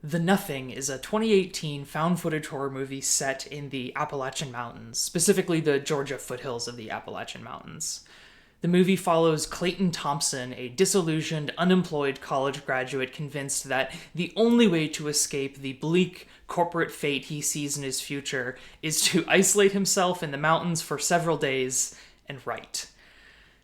The Nothing is a 2018 found-footage horror movie set in the Appalachian Mountains, specifically the Georgia foothills of the Appalachian Mountains. The movie follows Clayton Thompson, a disillusioned, unemployed college graduate convinced that the only way to escape the bleak corporate fate he sees in his future is to isolate himself in the mountains for several days and write.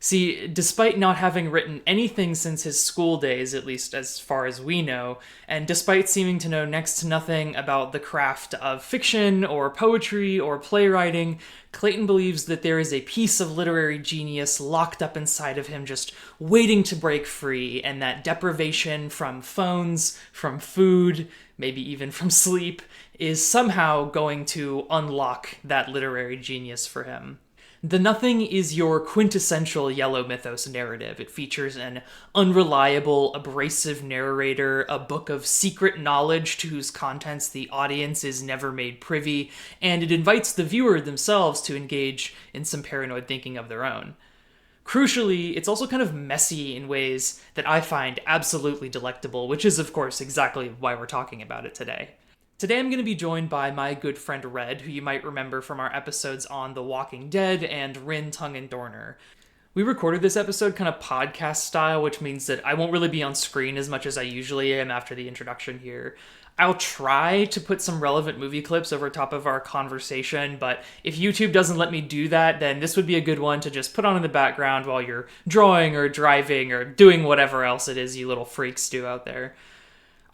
See, despite not having written anything since his school days, at least as far as we know, and despite seeming to know next to nothing about the craft of fiction or poetry or playwriting, Clayton believes that there is a piece of literary genius locked up inside of him just waiting to break free, and that deprivation from phones, from food, maybe even from sleep, is somehow going to unlock that literary genius for him. The Nothing is your quintessential yellow mythos narrative. It features an unreliable, abrasive narrator, a book of secret knowledge to whose contents the audience is never made privy, and it invites the viewer themselves to engage in some paranoid thinking of their own. Crucially, it's also kind of messy in ways that I find absolutely delectable, which is, of course, exactly why we're talking about it today. Today I'm going to be joined by my good friend Red, who you might remember from our episodes on The Walking Dead and Rin, Tongue, and Dorner. We recorded this episode kind of podcast style, which means that I won't really be on screen as much as I usually am after the introduction here. I'll try to put some relevant movie clips over top of our conversation, but if YouTube doesn't let me do that, then this would be a good one to just put on in the background while you're drawing or driving or doing whatever else it is you little freaks do out there.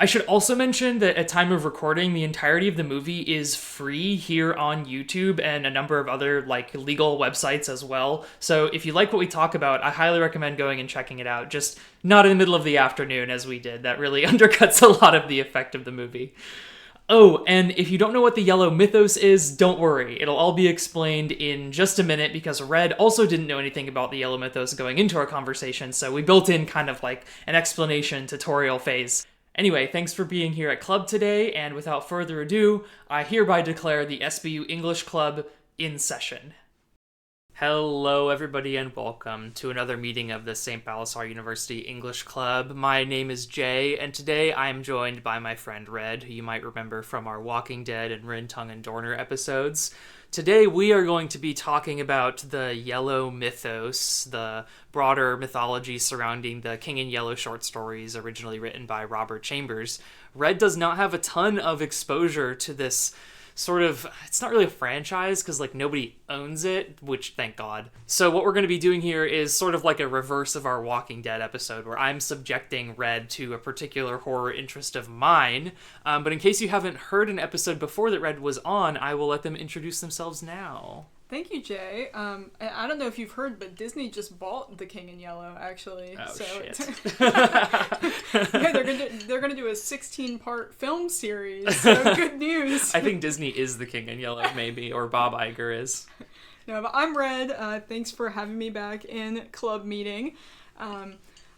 I should also mention that at time of recording, the entirety of the movie is free here on YouTube and a number of other legal websites as well. So if you like what we talk about, I highly recommend going and checking it out. Just not in the middle of the afternoon as we did. That really undercuts a lot of the effect of the movie. Oh, and if you don't know what the yellow mythos is, don't worry. It'll all be explained in just a minute because Red also didn't know anything about the yellow mythos going into our conversation, so we built in kind of like an explanation tutorial phase. Anyway, thanks for being here at Club today, and without further ado, I hereby declare the SBU English Club in session. Hello everybody and welcome to another meeting of the St. Balasar University English Club. My name is Jay, and today I am joined by my friend Red, who you might remember from our Walking Dead and Rin, Tongue, and Dorner episodes. Today we are going to be talking about the yellow mythos, the broader mythology surrounding the King in Yellow short stories originally written by Robert Chambers. Red does not have a ton of exposure to this sort of, it's not really a franchise because nobody owns it, which thank God. So what we're going to be doing here is sort of like a reverse of our Walking Dead episode where I'm subjecting Red to a particular horror interest of mine. But in case you haven't heard an episode before that Red was on, I will let them introduce themselves now. Thank you, Jay. I don't know if you've heard, but Disney just bought The King in Yellow, actually. Oh, so shit. Yeah, they're gonna do a 16-part film series. So good news. I think Disney is The King in Yellow, maybe, or Bob Iger is. No, but I'm Red. Thanks for having me back in club meeting.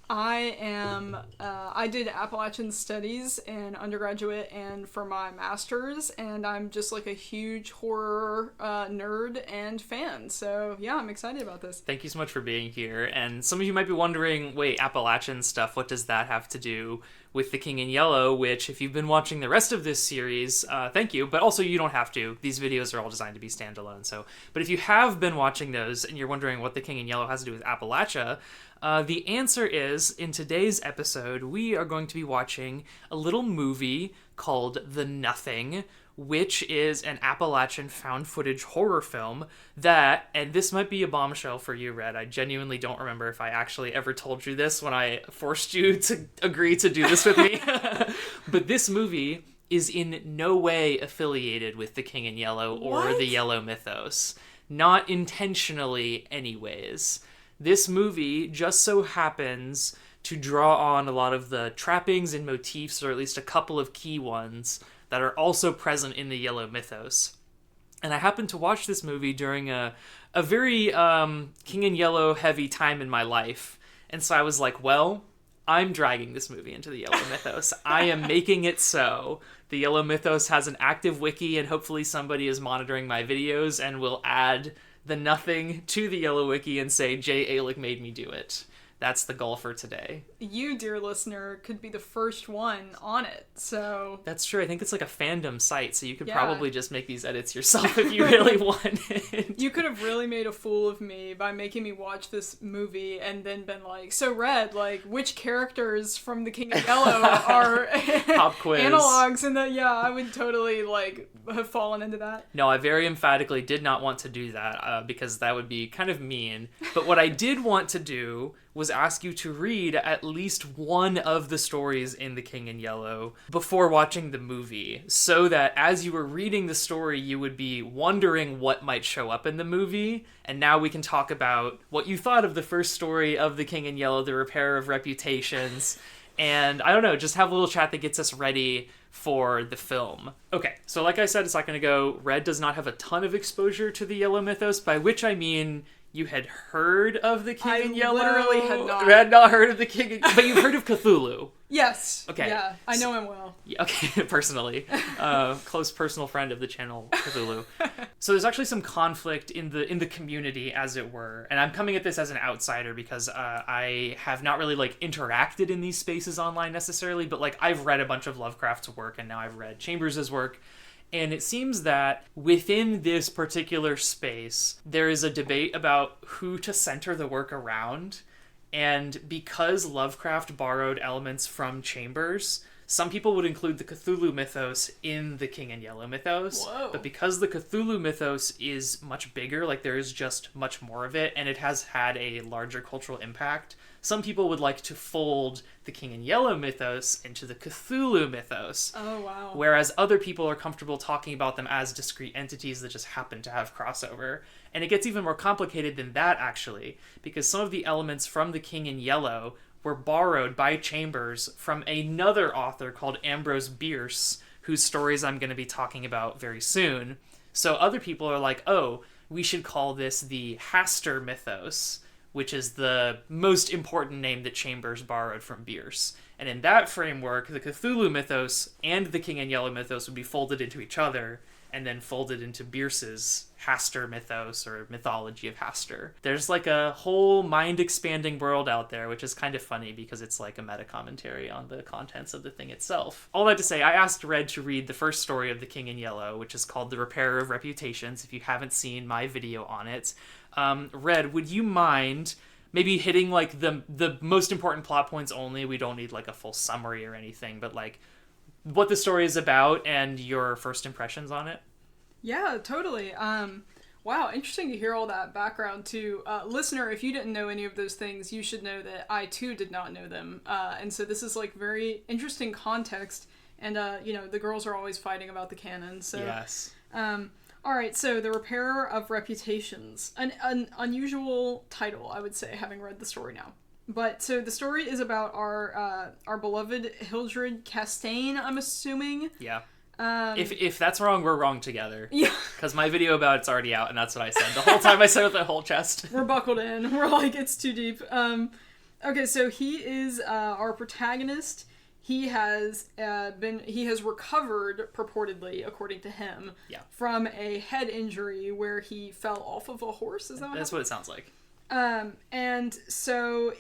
I did Appalachian studies in undergraduate and for my master's, and I'm just a huge horror nerd and fan. So yeah, I'm excited about this. Thank you so much for being here. And some of you might be wondering, wait, Appalachian stuff, what does that have to do with The King in Yellow? Which, if you've been watching the rest of this series, thank you, but also you don't have to. These videos are all designed to be standalone. But if you have been watching those and you're wondering what The King in Yellow has to do with Appalachia, the answer is, in today's episode, we are going to be watching a little movie called The Nothing, which is an Appalachian found footage horror film that, and this might be a bombshell for you, Red, I genuinely don't remember if I actually ever told you this when I forced you to agree to do this with me, but this movie is in no way affiliated with The King in Yellow or the Yellow Mythos. Not intentionally, anyways. This movie just so happens to draw on a lot of the trappings and motifs, or at least a couple of key ones, that are also present in the Yellow Mythos. And I happened to watch this movie during a very King in Yellow heavy time in my life. And so I was like, well, I'm dragging this movie into the Yellow Mythos. I am making it so. The Yellow Mythos has an active wiki, and hopefully somebody is monitoring my videos and will add The Nothing to the Yellow Wiki and say, Jay Alick made me do it. That's the goal for today. you, dear listener, could be the first one on it. So that's true. I think it's like a fandom site, so you could Yeah. probably just make these edits yourself if you really wanted. you could have really made a fool of me by making me watch this movie and then been like, so Red, like, which characters from The King of Yellow are Pop quiz. analogs? And that, yeah, I would totally, like, have fallen into that. No, I very emphatically did not want to do that because that would be kind of mean. But what I did want to do was ask you to read at least one of the stories in The King in Yellow before watching the movie, so that as you were reading the story, you would be wondering what might show up in the movie. And now we can talk about what you thought of the first story of The King in Yellow, The Repair of Reputations. And I don't know, just have a little chat that gets us ready for the film. Okay, so like I said a second ago, Red does not have a ton of exposure to the Yellow mythos, by which I mean you had heard of the King in Yellow. I literally had not. You had not heard of the King, but you've heard of Cthulhu. Yes. Okay. Yeah, I know him well. Yeah, okay, personally. Close personal friend of the channel, Cthulhu. So there's actually some conflict in the community, as it were. And I'm coming at this as an outsider because I have not really, like, interacted in these spaces online necessarily, but, like, I've read a bunch of Lovecraft's work, and now I've read Chambers' work. And it seems that within this particular space, there is a debate about who to center the work around. And because Lovecraft borrowed elements from Chambers, some people would include the Cthulhu mythos in the King in Yellow mythos. Whoa. But because the Cthulhu mythos is much bigger, like there is just much more of it, and it has had a larger cultural impact, some people would like to fold the King in Yellow mythos into the Cthulhu mythos. Oh, wow. Whereas other people are comfortable talking about them as discrete entities that just happen to have crossover. And it gets even more complicated than that, actually, because some of the elements from the King in Yellow were borrowed by Chambers from another author called Ambrose Bierce, whose stories I'm going to be talking about very soon. So other people are like, oh, we should call this the Hastur mythos, which is the most important name that Chambers borrowed from Bierce. And in that framework, the Cthulhu mythos and the King in Yellow mythos would be folded into each other, and then folded into Bierce's Hastur mythos, or mythology of Hastur. There's like a whole mind-expanding world out there, which is kind of funny because it's like a meta-commentary on the contents of the thing itself. All that to say, I asked Red to read the first story of The King in Yellow, which is called The Repair of Reputations, if you haven't seen my video on it. Red, would you mind maybe hitting like the most important plot points only? We don't need like a full summary or anything, but like what the story is about and your first impressions on it. Yeah, totally. Wow, interesting to hear all that background too. Listener, if you didn't know any of those things, you should know that I too did not know them. And so this is like very interesting context. And, you know, the girls are always fighting about the canon. So, Yes. All right, so The Repairer of Reputations. An unusual title, I would say, having read the story now. But, so the story is about our beloved Hildred Castaigne, I'm assuming. Yeah. If that's wrong, we're wrong together. Yeah. Because my video about it's already out, and that's what I said. The whole time I said it with the whole chest. We're buckled in. We're like, it's too deep. Okay, so he is our protagonist. He has recovered, purportedly, according to him, from a head injury where he fell off of a horse. Is that what That's what it sounds like. And so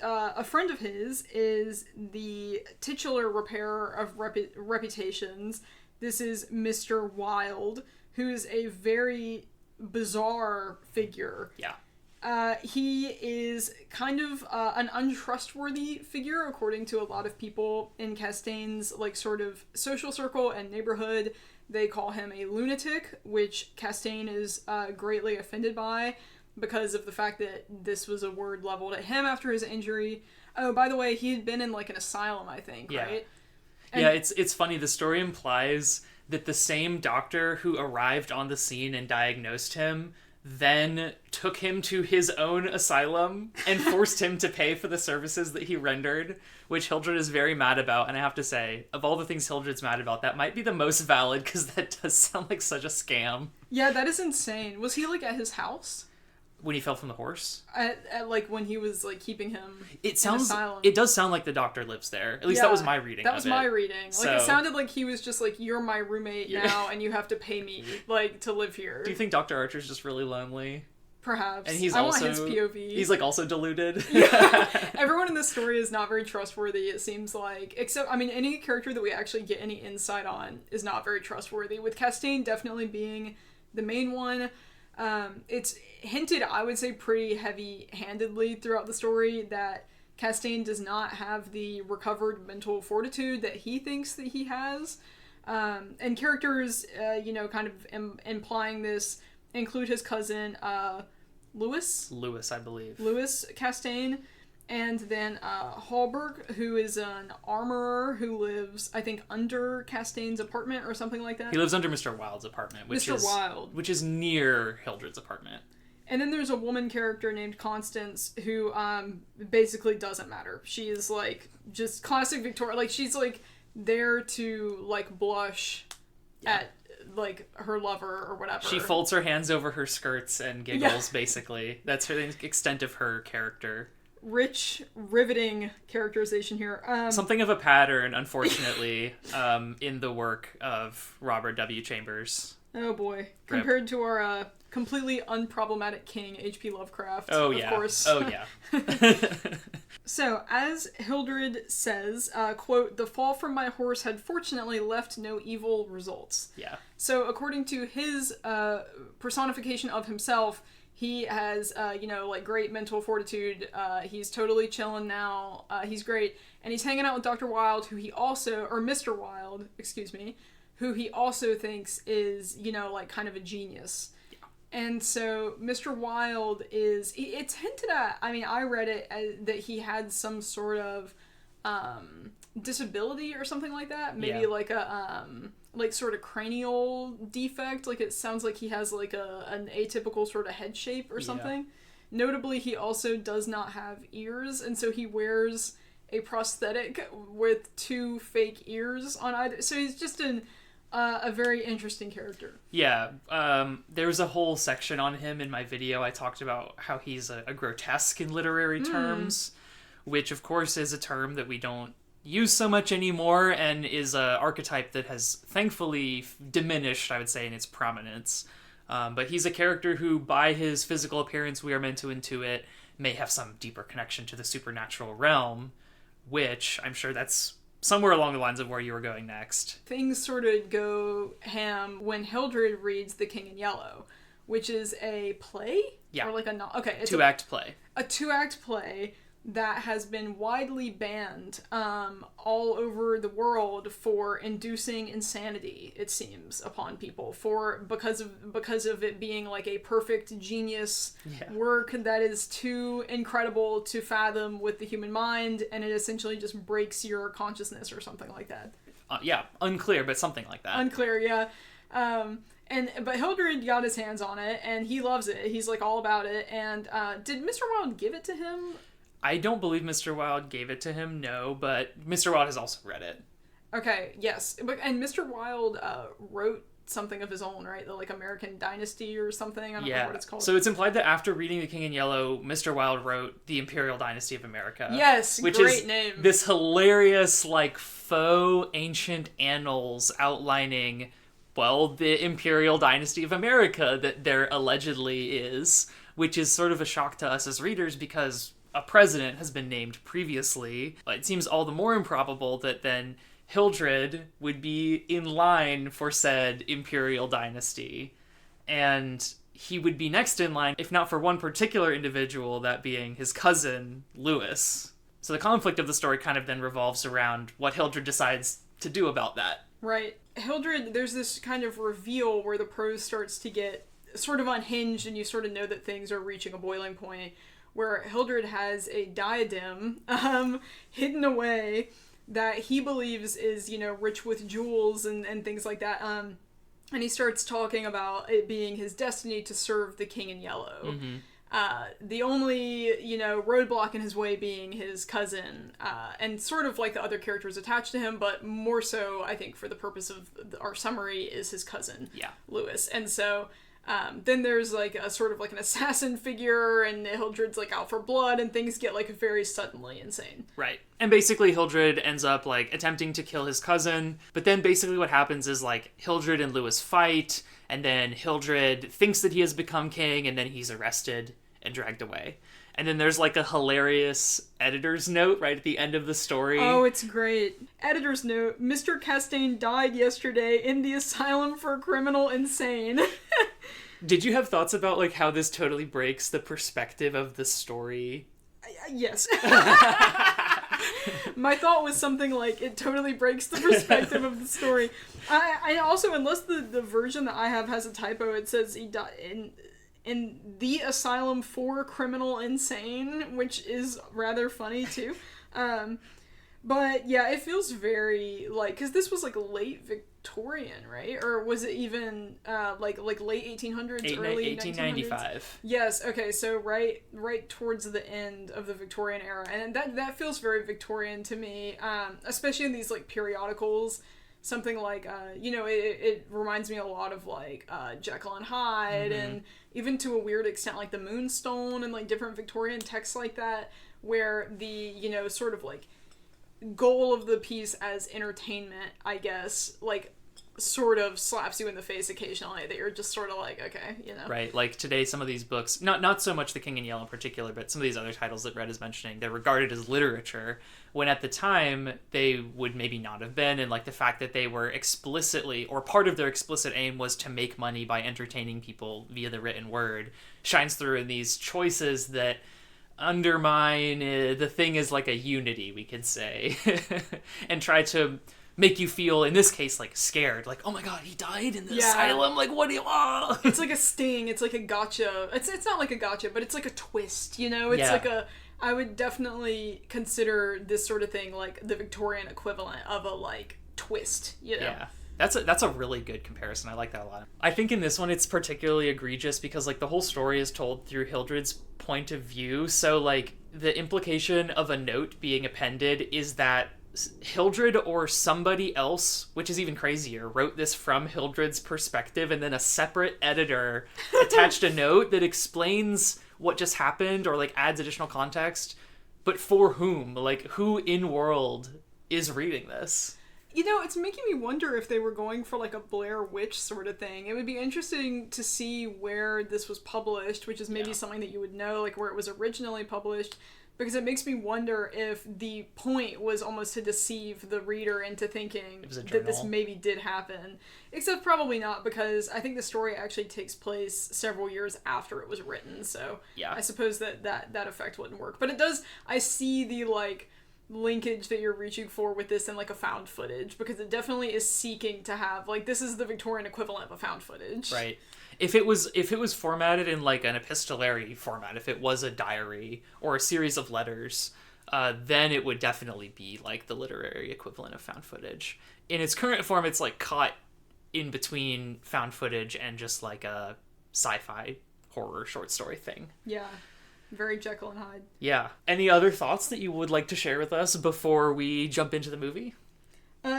a friend of his is the titular repairer of reputations. This is Mr. Wilde, who's a very bizarre figure. Yeah. He is kind of an untrustworthy figure, according to a lot of people in Castaigne's like sort of social circle and neighborhood. They call him a lunatic, which Castaigne is greatly offended by, because of the fact that this was a word leveled at him after his injury. Oh, by the way, he had been in like an asylum, I think, right? And yeah, it's funny. The story implies that the same doctor who arrived on the scene and diagnosed him then took him to his own asylum and forced him to pay for the services that he rendered, which Hildred is very mad about. And I have to say, of all the things Hildred's mad about, that might be the most valid, because that does sound like such a scam. Yeah, that is insane. Was he like at his house? When he fell from the horse? At like when he was like keeping him it sounds, in asylum. It does sound like the doctor lives there. At least that was my reading That was my reading. Like So, it sounded like he was just like, you're my roommate now and you have to pay me like to live here. do you think Dr. Archer's just really lonely? Perhaps. And he's I also... want his POV. He's, like, also deluded. Yeah. Everyone in this story is not very trustworthy, it seems like. Except, I mean, any character that we actually get any insight on is not very trustworthy. With Castaigne definitely being the main one, it's hinted, I would say, pretty heavy-handedly throughout the story that Castaigne does not have the recovered mental fortitude that he thinks that he has. And characters, kind of implying this include his cousin, Louis, I believe. Louis Castaigne. And then Hallberg, who is an armorer who lives, I think, under Castaigne's apartment or something like that. He lives under Mr. Wilde's apartment, which is near Hildred's apartment. And then there's a woman character named Constance who basically doesn't matter. She is, like, just classic Victoria. Like, she's, like, there to, like, blush at, like, her lover or whatever. She folds her hands over her skirts and giggles, basically. That's the extent of her character. Rich, riveting characterization here. Something of a pattern, unfortunately, in the work of Robert W. Chambers. Oh boy. Compared to our completely unproblematic king, H.P. Lovecraft. Oh, of course. Oh, yeah. So, as Hildred says, quote, "The fall from my horse had fortunately left no evil results." Yeah. So, according to his personification of himself, he has, great mental fortitude. He's totally chilling now. He's great. And he's hanging out with Dr. Wilde, Mr. Wilde, who he also thinks is, kind of a genius. Yeah. And so Mr. Wilde it's hinted at, I mean, I read it that he had some sort of disability or something like that. Maybe like a... sort of cranial defect. Like, it sounds like he has, like, an atypical sort of head shape or something. Yeah. Notably, he also does not have ears, and so he wears a prosthetic with 2 fake ears on either. So he's just a very interesting character. Yeah. There's a whole section on him in my video. I talked about how he's a grotesque in literary terms, which, of course, is a term that we don't use so much anymore, and is an archetype that has thankfully diminished, I would say, in its prominence. But he's a character who, by his physical appearance, we are meant to intuit may have some deeper connection to the supernatural realm, which I'm sure that's somewhere along the lines of where you were going next. Things sort of go ham when Hildred reads The King in Yellow, which is a play? Yeah. Or like a it's 2-act play. A 2-act play that has been widely banned all over the world for inducing insanity, it seems, upon people because of it being like a perfect genius work that is too incredible to fathom with the human mind, and it essentially just breaks your consciousness or something like that. Unclear, but something like that. Unclear, yeah. But Hildred got his hands on it, and he loves it. He's like all about it. And did Mr. Wilde give it to him? I don't believe Mr. Wilde gave it to him, no, but Mr. Wilde has also read it. Okay, yes. And Mr. Wilde wrote something of his own, right? The, like, American Dynasty or something? I don't know what it's called. So it's implied that after reading The King in Yellow, Mr. Wilde wrote The Imperial Dynasty of America. Yes, which great is name. This hilarious, like, faux ancient annals outlining, well, the Imperial Dynasty of America that there allegedly is, which is sort of a shock to us as readers because a president has been named previously. It seems all the more improbable that then Hildred would be in line for said imperial dynasty, and he would be next in line, if not for one particular individual, that being his cousin, Louis. So the conflict of the story kind of then revolves around what Hildred decides to do about that. Right. Hildred, there's this kind of reveal where the prose starts to get sort of unhinged, and you sort of know that things are reaching a boiling point, where Hildred has a diadem hidden away that he believes is, rich with jewels and things like that. And he starts talking about it being his destiny to serve the King in Yellow. Mm-hmm. The only, roadblock in his way being his cousin, and sort of like the other characters attached to him, but more so, I think, for the purpose of our summary, is his cousin, Louis. And so then there's like a sort of like an assassin figure, and Hildred's like out for blood, and things get like very suddenly insane. Right. And basically Hildred ends up like attempting to kill his cousin, but then basically what happens is like Hildred and Louis fight, and then Hildred thinks that he has become king, and then he's arrested and dragged away. And then there's like a hilarious editor's note right at the end of the story. Oh, it's great. Editor's note: Mr. Castaigne died yesterday in the asylum for criminal insane. Did you have thoughts about like how this totally breaks the perspective of the story? Yes. My thought was something like, it totally breaks the perspective of the story. I also, unless the version that I have has a typo, it says he died in the asylum for criminal insane, which is rather funny too. But yeah, it feels very like, because this was like late Victorian, right? Or was it even like late 1800s, early 1895? Yes. Okay. So right towards the end of the Victorian era, and that feels very Victorian to me, especially in these like periodicals. Something like it reminds me a lot of like Jekyll and Hyde, and even to a weird extent like the Moonstone and like different Victorian texts like that, where the sort of like goal of the piece as entertainment, I guess, like sort of slaps you in the face occasionally, that you're just sort of like, okay, Right, like today some of these books, not so much The King in Yellow in particular, but some of these other titles that Red is mentioning, they're regarded as literature, when at the time they would maybe not have been, and like the fact that they were explicitly, or part of their explicit aim was to make money by entertaining people via the written word, shines through in these choices that undermine the thing as like a unity, we could say, and try to make you feel, in this case, like scared, like, oh my god, he died in the asylum, like, what do you want? It's like a sting, it's like a gotcha. It's not like a gotcha, but it's like a twist, It's like I would definitely consider this sort of thing like the Victorian equivalent of a like twist, Yeah. That's a really good comparison. I like that a lot. I think in this one it's particularly egregious because like the whole story is told through Hildred's point of view. So like the implication of a note being appended is that Hildred or somebody else, which is even crazier, wrote this from Hildred's perspective, and then a separate editor attached a note that explains what just happened or like adds additional context. But for whom? Like who in world is reading this? It's making me wonder if they were going for like a Blair Witch sort of thing. It would be interesting to see where this was published, which is maybe something that you would know, like where it was originally published, because it makes me wonder if the point was almost to deceive the reader into thinking that this maybe did happen. Except probably not, because I think the story actually takes place several years after it was written, so I suppose that effect wouldn't work. But it does, I see the like linkage that you're reaching for with this and like a found footage, because it definitely is seeking to have like, this is the Victorian equivalent of a found footage, right? If it was formatted in like an epistolary format, if it was a diary or a series of letters, then it would definitely be like the literary equivalent of found footage. In its current form, it's like caught in between found footage and just like a sci-fi horror short story thing. Yeah. Very Jekyll and Hyde. Yeah. Any other thoughts that you would like to share with us before we jump into the movie?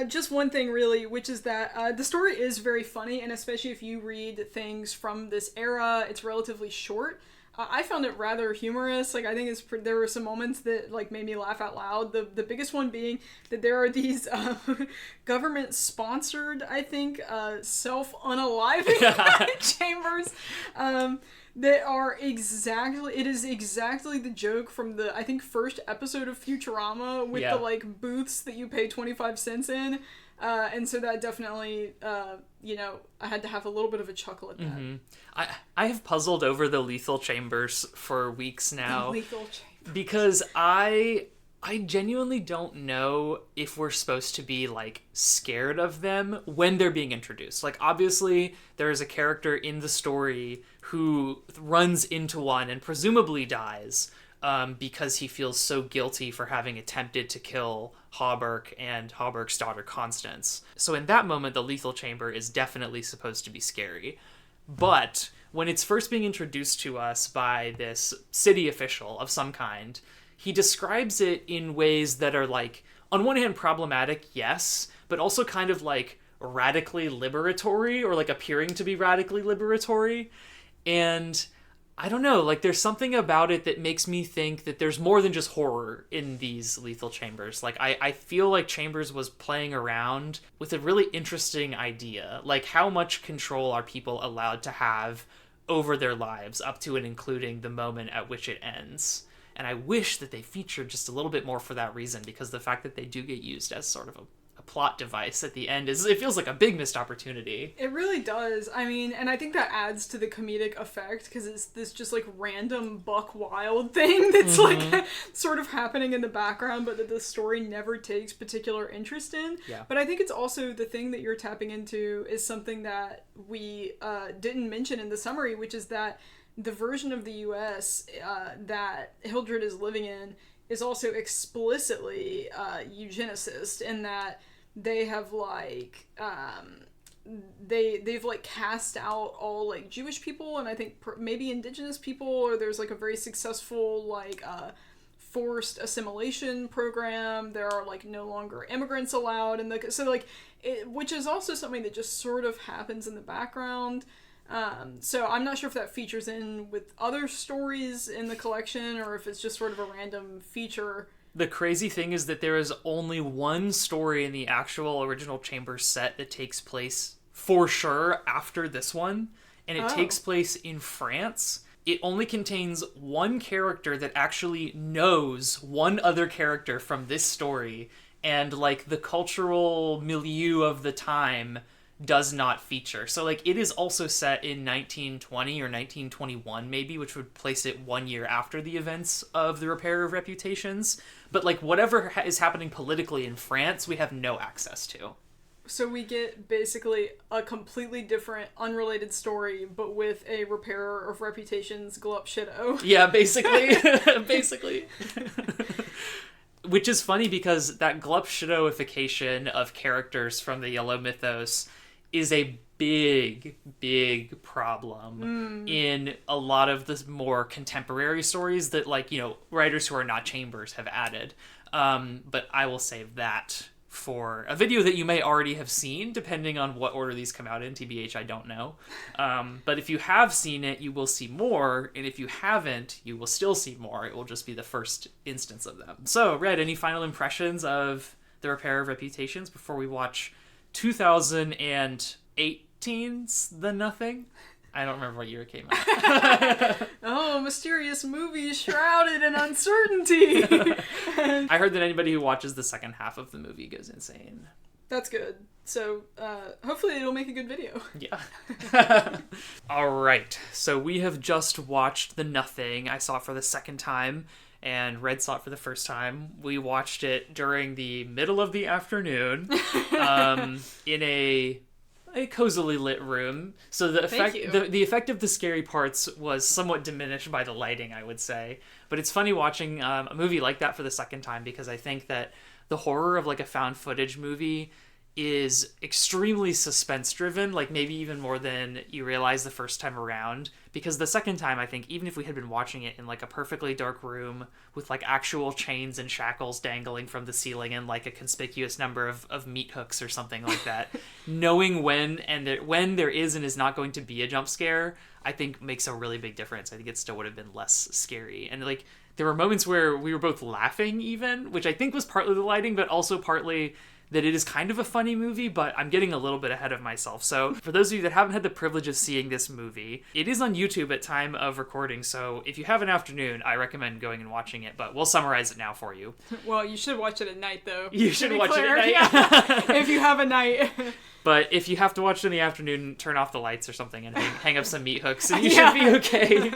Just one thing, really, which is that the story is very funny, and especially if you read things from this era, it's relatively short. I found it rather humorous. Like, I think there were some moments that like made me laugh out loud. The biggest one being that there are these government-sponsored, I think, self-unaliving chambers. That are it is exactly the joke from the, I think, first episode of Futurama with the, like, booths that you pay 25 cents in. And so that definitely, I had to have a little bit of a chuckle at that. Mm-hmm. I have puzzled over the lethal chambers for weeks now. The lethal chambers. Because I genuinely don't know if we're supposed to be, like, scared of them when they're being introduced. Like, obviously, there is a character in the story who runs into one and presumably dies because he feels so guilty for having attempted to kill Hawberk and Hawberk's daughter Constance. So in that moment, the lethal chamber is definitely supposed to be scary. But when it's first being introduced to us by this city official of some kind, he describes it in ways that are, like, on one hand problematic, yes, but also kind of like radically liberatory, or like appearing to be radically liberatory. And I don't know, like there's something about it that makes me think that there's more than just horror in these lethal chambers. Like I feel like Chambers was playing around with a really interesting idea. Like how much control are people allowed to have over their lives up to and including the moment at which it ends. And I wish that they featured just a little bit more for that reason, because the fact that they do get used as sort of a plot device at the end it feels like a big missed opportunity. It really does. I mean, and I think that adds to the comedic effect, because it's this just like random buck wild thing that's like sort of happening in the background, but that the story never takes particular interest in. Yeah. But I think it's also the thing that you're tapping into is something that we didn't mention in the summary, which is that the version of the US that Hildred is living in is also explicitly eugenicist, in that they have like they've like cast out all like Jewish people, and I think maybe indigenous people, or there's like a very successful like forced assimilation program. There are like no longer immigrants allowed, and so like which is also something that just sort of happens in the background. So I'm not sure if that features in with other stories in the collection, or if it's just sort of a random feature. The crazy thing is that there is only one story in the actual original Chambers set that takes place for sure after this one, and it takes place in France. It only contains one character that actually knows one other character from this story, and like the cultural milieu of the time does not feature. So like it is also set in 1920 or 1921 maybe, which would place it 1 year after the events of the Repair of Reputations. But like whatever is happening politically in France, we have no access to. So we get basically a completely different, unrelated story, but with a Repairer of Reputations glup shitto. Yeah, basically. Basically. Which is funny because that glup shittoification of characters from the Yellow Mythos is a big, big problem in a lot of the more contemporary stories that, like, you know, writers who are not Chambers have added. But I will save that for a video that you may already have seen, depending on what order these come out in. TBH, I don't know. But if you have seen it, you will see more. And if you haven't, you will still see more. It will just be the first instance of them. So, Red, any final impressions of The Repair of Reputations before we watch 2018's The Nothing? I don't remember what year it came out. Oh, mysterious movie shrouded in uncertainty. I heard that anybody who watches the second half of the movie goes insane. That's good. So, hopefully it'll make a good video. Yeah. All right. So we have just watched The Nothing. I saw it for the second time, and Red saw it for the first time. We watched it during the middle of the afternoon in a cozily lit room. So the effect of the scary parts was somewhat diminished by the lighting, I would say. But it's funny watching a movie like that for the second time, because I think that the horror of like a found footage movie is extremely suspense driven, like maybe even more than you realize the first time around. Because the second time, I think, even if we had been watching it in like a perfectly dark room with like actual chains and shackles dangling from the ceiling and like a conspicuous number of meat hooks or something like that, knowing when there is and is not going to be a jump scare, I think makes a really big difference. I think it still would have been less scary. And like there were moments where we were both laughing even, which I think was partly the lighting, but also partly that it is kind of a funny movie, but I'm getting a little bit ahead of myself. So for those of you that haven't had the privilege of seeing this movie, it is on YouTube at time of recording. So if you have an afternoon, I recommend going and watching it, but we'll summarize it now for you. Well, you should watch it at night, though. You should watch it at night. Yeah. If you have a night. But if you have to watch it in the afternoon, turn off the lights or something and hang up some meat hooks and you should be okay.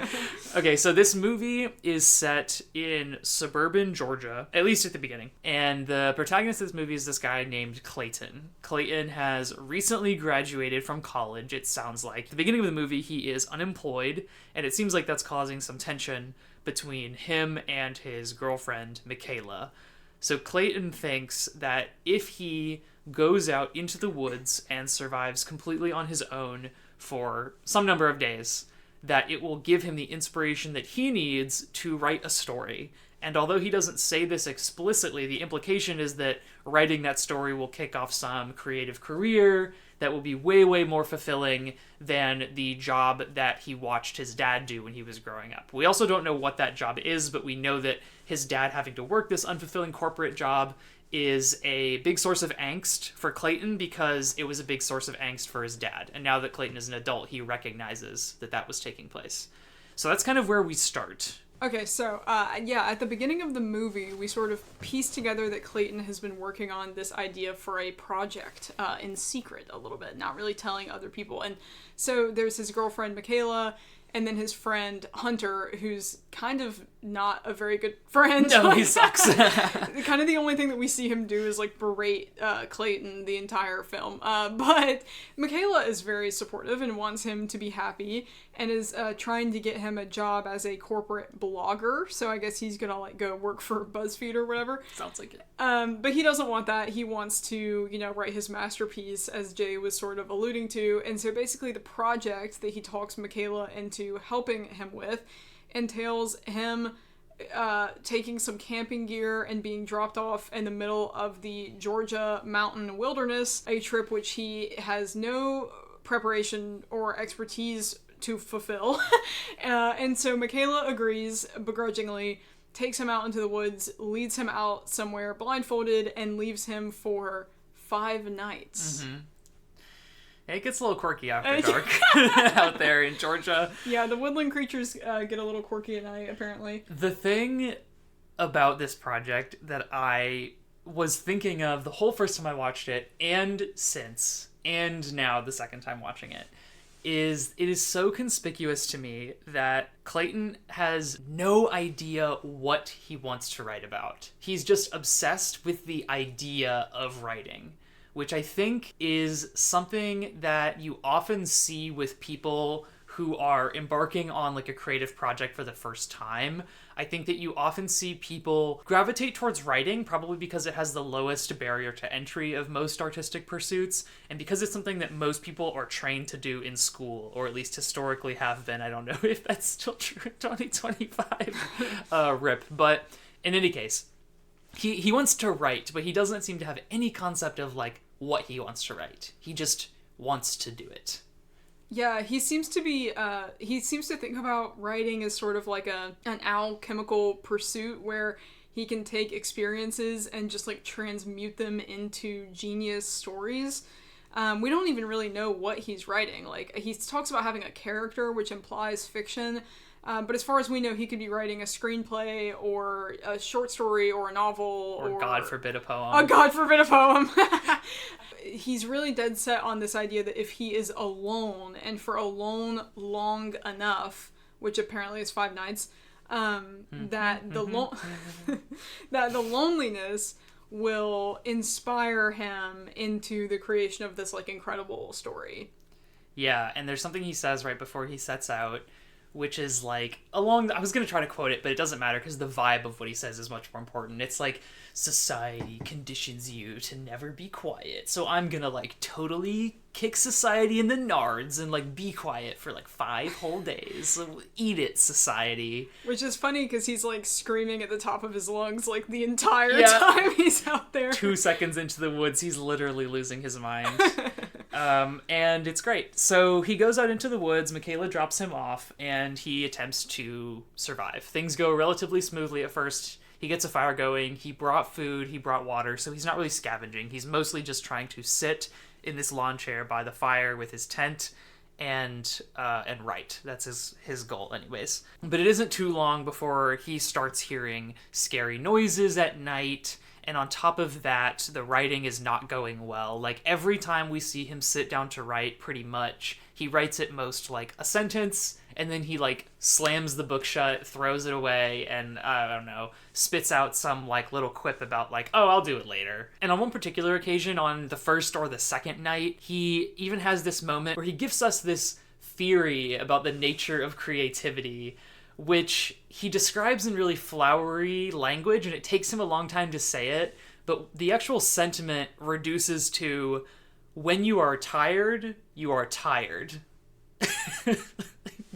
Okay, so this movie is set in suburban Georgia, at least at the beginning. And the protagonist of this movie is this guy named Clayton. Clayton has recently graduated from college, it sounds like. At the beginning of the movie, he is unemployed, and it seems like that's causing some tension between him and his girlfriend, Michaela. So Clayton thinks that if he goes out into the woods and survives completely on his own for some number of days, that it will give him the inspiration that he needs to write a story. And although he doesn't say this explicitly, the implication is that writing that story will kick off some creative career that will be way, way more fulfilling than the job that he watched his dad do when he was growing up. We also don't know what that job is, but we know that his dad having to work this unfulfilling corporate job is a big source of angst for Clayton because it was a big source of angst for his dad. And now that Clayton is an adult, he recognizes that that was taking place. So that's kind of where we start. Okay, so, at the beginning of the movie, we sort of piece together that Clayton has been working on this idea for a project in secret a little bit, not really telling other people. And so there's his girlfriend, Michaela, and then his friend, Hunter, who's kind of not a very good friend. No, he sucks. Kind of the only thing that we see him do is, like, berate Clayton the entire film. But Michaela is very supportive and wants him to be happy and is trying to get him a job as a corporate blogger. So I guess he's gonna, like, go work for BuzzFeed or whatever. Sounds like it. But he doesn't want that. He wants to, write his masterpiece, as Jay was sort of alluding to. And so basically the project that he talks Michaela into helping him with entails him taking some camping gear and being dropped off in the middle of the Georgia mountain wilderness, a trip which he has no preparation or expertise to fulfill. And so Michaela agrees begrudgingly, takes him out into the woods, leads him out somewhere blindfolded, and leaves him for 5 nights. Mm-hmm. It gets a little quirky after dark out there in Georgia. Yeah, the woodland creatures get a little quirky at night, apparently. The thing about this project that I was thinking of the whole first time I watched it, and since, and now the second time watching it, is it is so conspicuous to me that Clayton has no idea what he wants to write about. He's just obsessed with the idea of writing, which I think is something that you often see with people who are embarking on like a creative project for the first time. I think that you often see people gravitate towards writing probably because it has the lowest barrier to entry of most artistic pursuits, and because it's something that most people are trained to do in school, or at least historically have been. I don't know if that's still true in 2025. Rip. But in any case, he wants to write, but he doesn't seem to have any concept of like what he wants to write. He just wants to do it. Yeah, he seems to think about writing as sort of like an alchemical pursuit where he can take experiences and just like transmute them into genius stories. We don't even really know what he's writing. Like, he talks about having a character, which implies fiction. But as far as we know, he could be writing a screenplay or a short story or a novel. Or God forbid, a poem. Oh, God forbid, a poem. He's really dead set on this idea that if he is alone, and for alone long enough, which apparently is 5 nights, that the loneliness will inspire him into the creation of this like incredible story. Yeah, and there's something he says right before he sets out, which is like I was going to try to quote it, but it doesn't matter because the vibe of what he says is much more important. It's like, society conditions you to never be quiet, so I'm gonna like totally kick society in the nards and like be quiet for like 5 whole days. So eat it, society. Which is funny because he's like screaming at the top of his lungs like the entire time he's out there. 2 seconds into the woods, he's literally losing his mind. And it's great. So he goes out into the woods, Michaela drops him off, and he attempts to survive. Things go relatively smoothly at first. He gets a fire going, he brought food, he brought water, so he's not really scavenging. He's mostly just trying to sit in this lawn chair by the fire with his tent and write. That's his goal anyways. But it isn't too long before he starts hearing scary noises at night, and on top of that, the writing is not going well. Like, every time we see him sit down to write, pretty much, he writes at most like a sentence, and then he like slams the book shut, throws it away, and I don't know, spits out some like little quip about like, oh, I'll do it later. And on one particular occasion, on the first or the second night, he even has this moment where he gives us this theory about the nature of creativity, which he describes in really flowery language, and it takes him a long time to say it, but the actual sentiment reduces to, when you are tired, you are tired.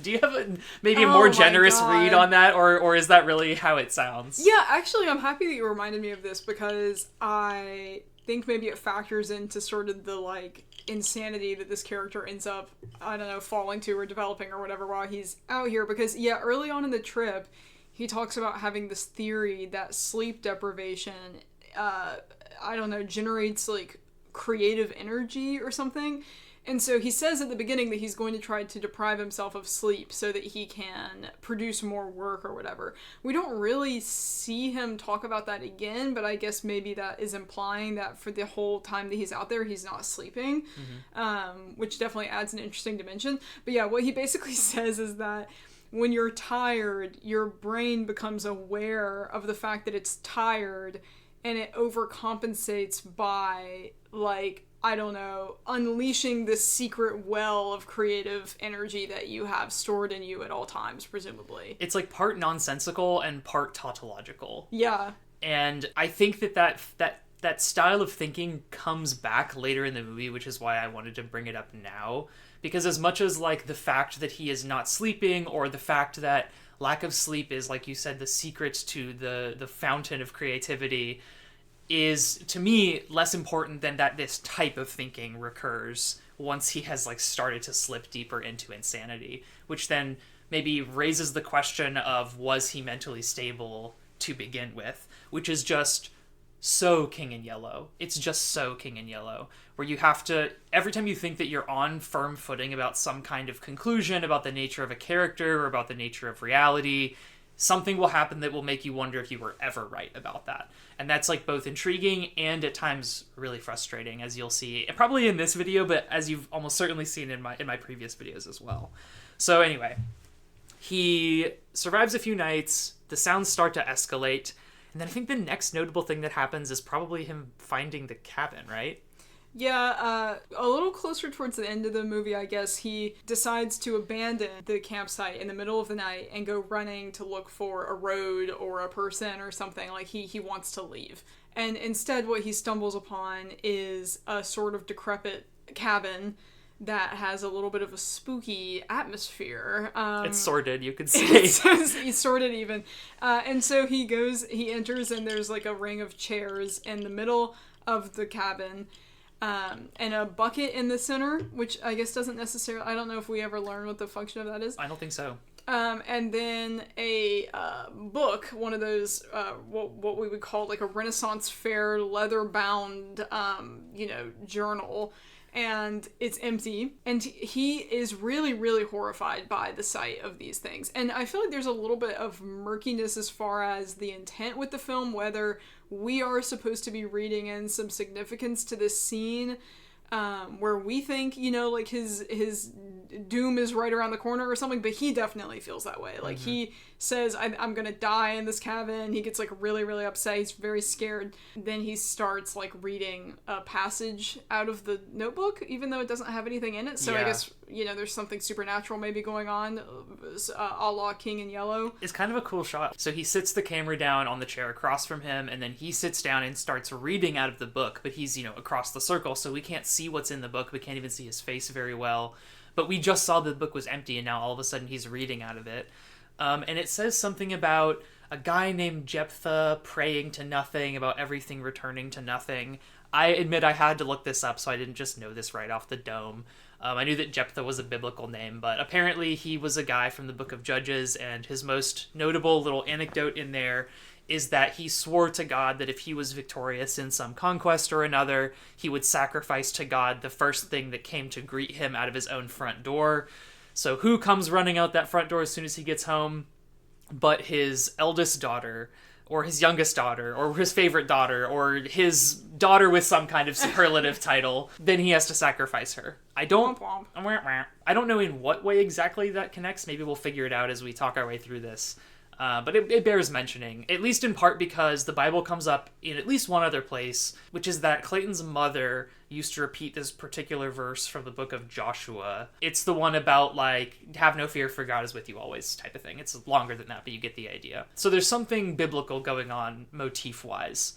Do you have maybe a Oh more my generous God. read on that, or is that really how it sounds? Yeah, actually, I'm happy that you reminded me of this because I think maybe it factors into sort of the, like, insanity that this character ends up, I don't know, falling to or developing or whatever while he's out here. Because, yeah, early on in the trip, he talks about having this theory that sleep deprivation, I don't know, generates, like, creative energy or something. And so he says at the beginning that he's going to try to deprive himself of sleep so that he can produce more work or whatever. We don't really see him talk about that again, but I guess maybe that is implying that for the whole time that he's out there, he's not sleeping, which definitely adds an interesting dimension. But yeah, what he basically says is that when you're tired, your brain becomes aware of the fact that it's tired, and it overcompensates by, like, I don't know, unleashing this secret well of creative energy that you have stored in you at all times, presumably. It's like part nonsensical and part tautological. Yeah. And I think that style of thinking comes back later in the movie, which is why I wanted to bring it up now. Because as much as, like, the fact that he is not sleeping, or the fact that lack of sleep is, like you said, the secret to the fountain of creativity, is, to me, less important than that this type of thinking recurs once he has, like, started to slip deeper into insanity, which then maybe raises the question of, was he mentally stable to begin with, which is just so King in Yellow. It's just so King in Yellow, where you have to, every time you think that you're on firm footing about some kind of conclusion about the nature of a character or about the nature of reality, something will happen that will make you wonder if you were ever right about that. And that's, like, both intriguing and at times really frustrating, as you'll see, probably in this video, but as you've almost certainly seen in my previous videos as well. So anyway, he survives a few nights, the sounds start to escalate, and then I think the next notable thing that happens is probably him finding the cabin, right? Yeah, a little closer towards the end of the movie, I guess, he decides to abandon the campsite in the middle of the night and go running to look for a road or a person or something. Like, he wants to leave. And instead, what he stumbles upon is a sort of decrepit cabin that has a little bit of a spooky atmosphere. It's sordid, you could say. It's sordid even. And so he enters, and there's, like, a ring of chairs in the middle of the cabin. And a bucket in the center, which I guess doesn't necessarily, I don't know if we ever learn what the function of that is. I don't think so. And then a book, one of those, what we would call, like, a Renaissance fair leather-bound, journal. And it's empty. And he is really, really horrified by the sight of these things. And I feel like there's a little bit of murkiness as far as the intent with the film, whether we are supposed to be reading in some significance to this scene, where we think, like, his doom is right around the corner or something, but he definitely feels that way. Like, he says, I'm gonna die in this cabin. He gets, like, really, really upset. He's very scared. Then he starts, like, reading a passage out of the notebook, even though it doesn't have anything in it. So yeah. I guess, there's something supernatural maybe going on, a la King in Yellow. It's kind of a cool shot. So he sits the camera down on the chair across from him, and then he sits down and starts reading out of the book, but he's, across the circle, so we can't see what's in the book. We can't even see his face very well. But we just saw the book was empty, and now all of a sudden he's reading out of it. And it says something about a guy named Jephthah praying to nothing, about everything returning to nothing. I admit I had to look this up, so I didn't just know this right off the dome. I knew that Jephthah was a biblical name, but apparently he was a guy from the Book of Judges, and his most notable little anecdote in there is that he swore to God that if he was victorious in some conquest or another, he would sacrifice to God the first thing that came to greet him out of his own front door. So who comes running out that front door as soon as he gets home but his eldest daughter, or his youngest daughter, or his favorite daughter, or his daughter with some kind of superlative title? Then he has to sacrifice her. I don't know in what way exactly that connects. Maybe we'll figure it out as we talk our way through this. But it bears mentioning, at least in part because the Bible comes up in at least one other place, which is that Clayton's mother used to repeat this particular verse from the book of Joshua. It's the one about, like, have no fear for God is with you always type of thing. It's longer than that, but you get the idea. So there's something biblical going on motif-wise.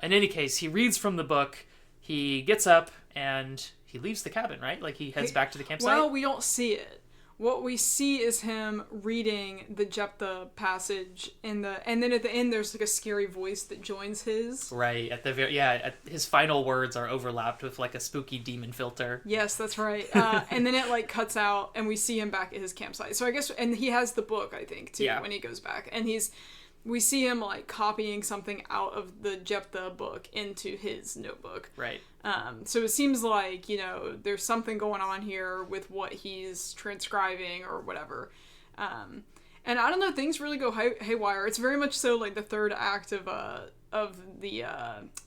In any case, he reads from the book, he gets up, and he leaves the cabin, right? Like, he heads back to the campsite? Well, we don't see it. what we see is him reading the Jephthah passage and then at the end there's like a scary voice that joins his. Right, his final words are overlapped with like a spooky demon filter. Yes, that's right. And then it like cuts out and we see him back at his campsite. So I guess, and he has the book, I think, too, when he goes back. And we see him like copying something out of the Jephthah book into his notebook. Right. So it seems like, there's something going on here with what he's transcribing or whatever. And I don't know, things really go haywire. It's very much so like the third act of the,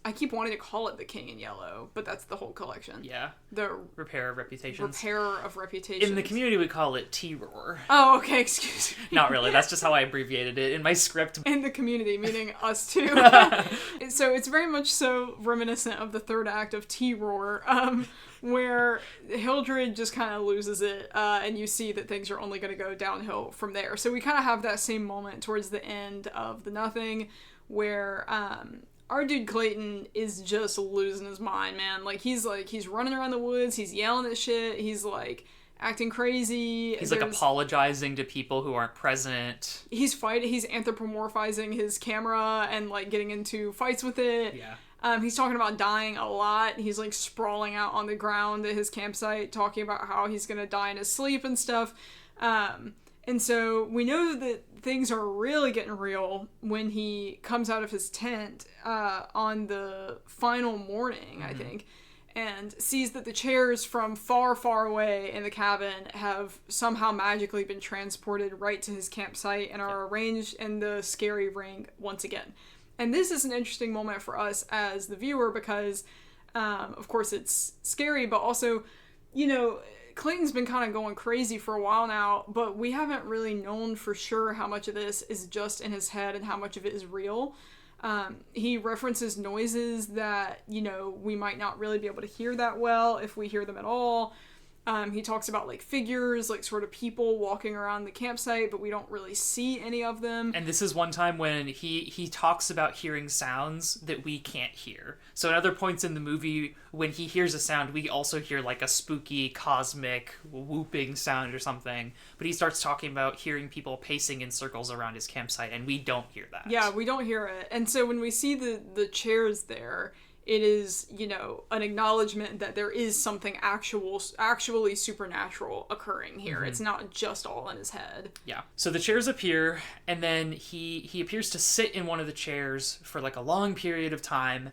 I keep wanting to call it The King in Yellow, but that's the whole collection. Yeah. The Repair of Reputations. Repair of Reputations. In the community, we call it T-Roar. Oh, okay, excuse me. Not really, that's just how I abbreviated it in my script. In the community, meaning us too. So it's very much so reminiscent of the third act of T-Roar, where Hildred just kind of loses it, and you see that things are only going to go downhill from there. So we kind of have that same moment towards the end of The Nothing, where our dude Clayton is just losing his mind, man. He's running around the woods, he's yelling at shit, he's like acting crazy. He's like apologizing to people who aren't present. He's anthropomorphizing his camera and like getting into fights with it. Yeah. He's talking about dying a lot. He's like sprawling out on the ground at his campsite, talking about how he's gonna die in his sleep and stuff. And so we know that things are really getting real when he comes out of his tent on the final morning, I think, and sees that the chairs from far, far away in the cabin have somehow magically been transported right to his campsite and are arranged in the scary ring once again. And this is an interesting moment for us as the viewer because, of course, it's scary, but also, Clayton's been kind of going crazy for a while now, but we haven't really known for sure how much of this is just in his head and how much of it is real. He references noises that, we might not really be able to hear that well if we hear them at all. He talks about figures, sort of people walking around the campsite, but we don't really see any of them. And this is one time when he talks about hearing sounds that we can't hear. So at other points in the movie, when he hears a sound, we also hear a spooky, cosmic, whooping sound or something. But he starts talking about hearing people pacing in circles around his campsite, and we don't hear that. Yeah, we don't hear it. And so when we see the chairs there, it is, an acknowledgement that there is something actually supernatural occurring here. It's not just all in his head. Yeah. So the chairs appear, and then he appears to sit in one of the chairs for a long period of time,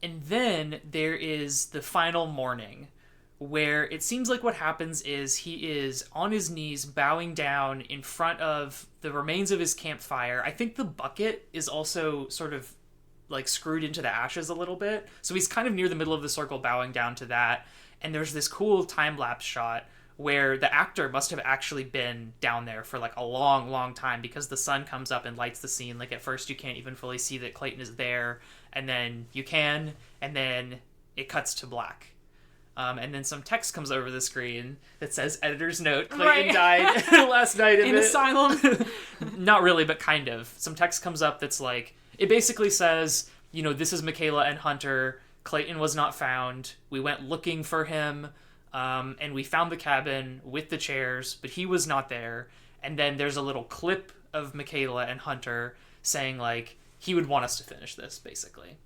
and then there is the final morning, where it seems like what happens is he is on his knees bowing down in front of the remains of his campfire. I think the bucket is also sort of screwed into the ashes a little bit. So he's kind of near the middle of the circle bowing down to that. And there's this cool time-lapse shot where the actor must have actually been down there for a long, long time because the sun comes up and lights the scene. At first you can't even fully see that Clayton is there. And then you can, and then it cuts to black. And then some text comes over the screen that says, editor's note, Clayton died last night in asylum. Not really, but kind of. Some text comes up that's it basically says, this is Michaela and Hunter. Clayton was not found. We went looking for him, and we found the cabin with the chairs, but he was not there. And then there's a little clip of Michaela and Hunter saying, he would want us to finish this, basically.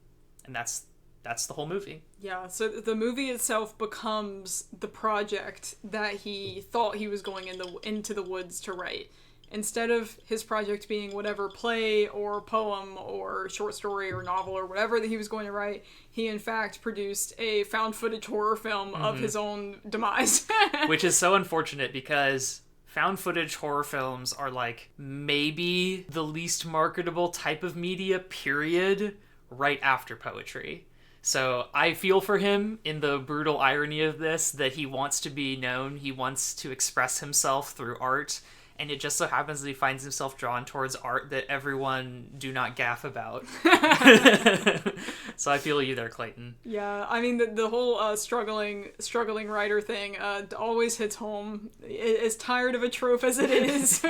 And that's the whole movie. Yeah, so the movie itself becomes the project that he thought he was going into the woods to write. Instead of his project being whatever play or poem or short story or novel or whatever that he was going to write, he in fact produced a found footage horror film of his own demise. Which is so unfortunate because found footage horror films are maybe the least marketable type of media, period, right after poetry. So I feel for him in the brutal irony of this, that he wants to be known, he wants to express himself through art, and it just so happens that he finds himself drawn towards art that everyone do not gaff about. So I feel you there, Clayton. Yeah, I mean, the whole struggling writer thing always hits home. As tired of a trope as it is.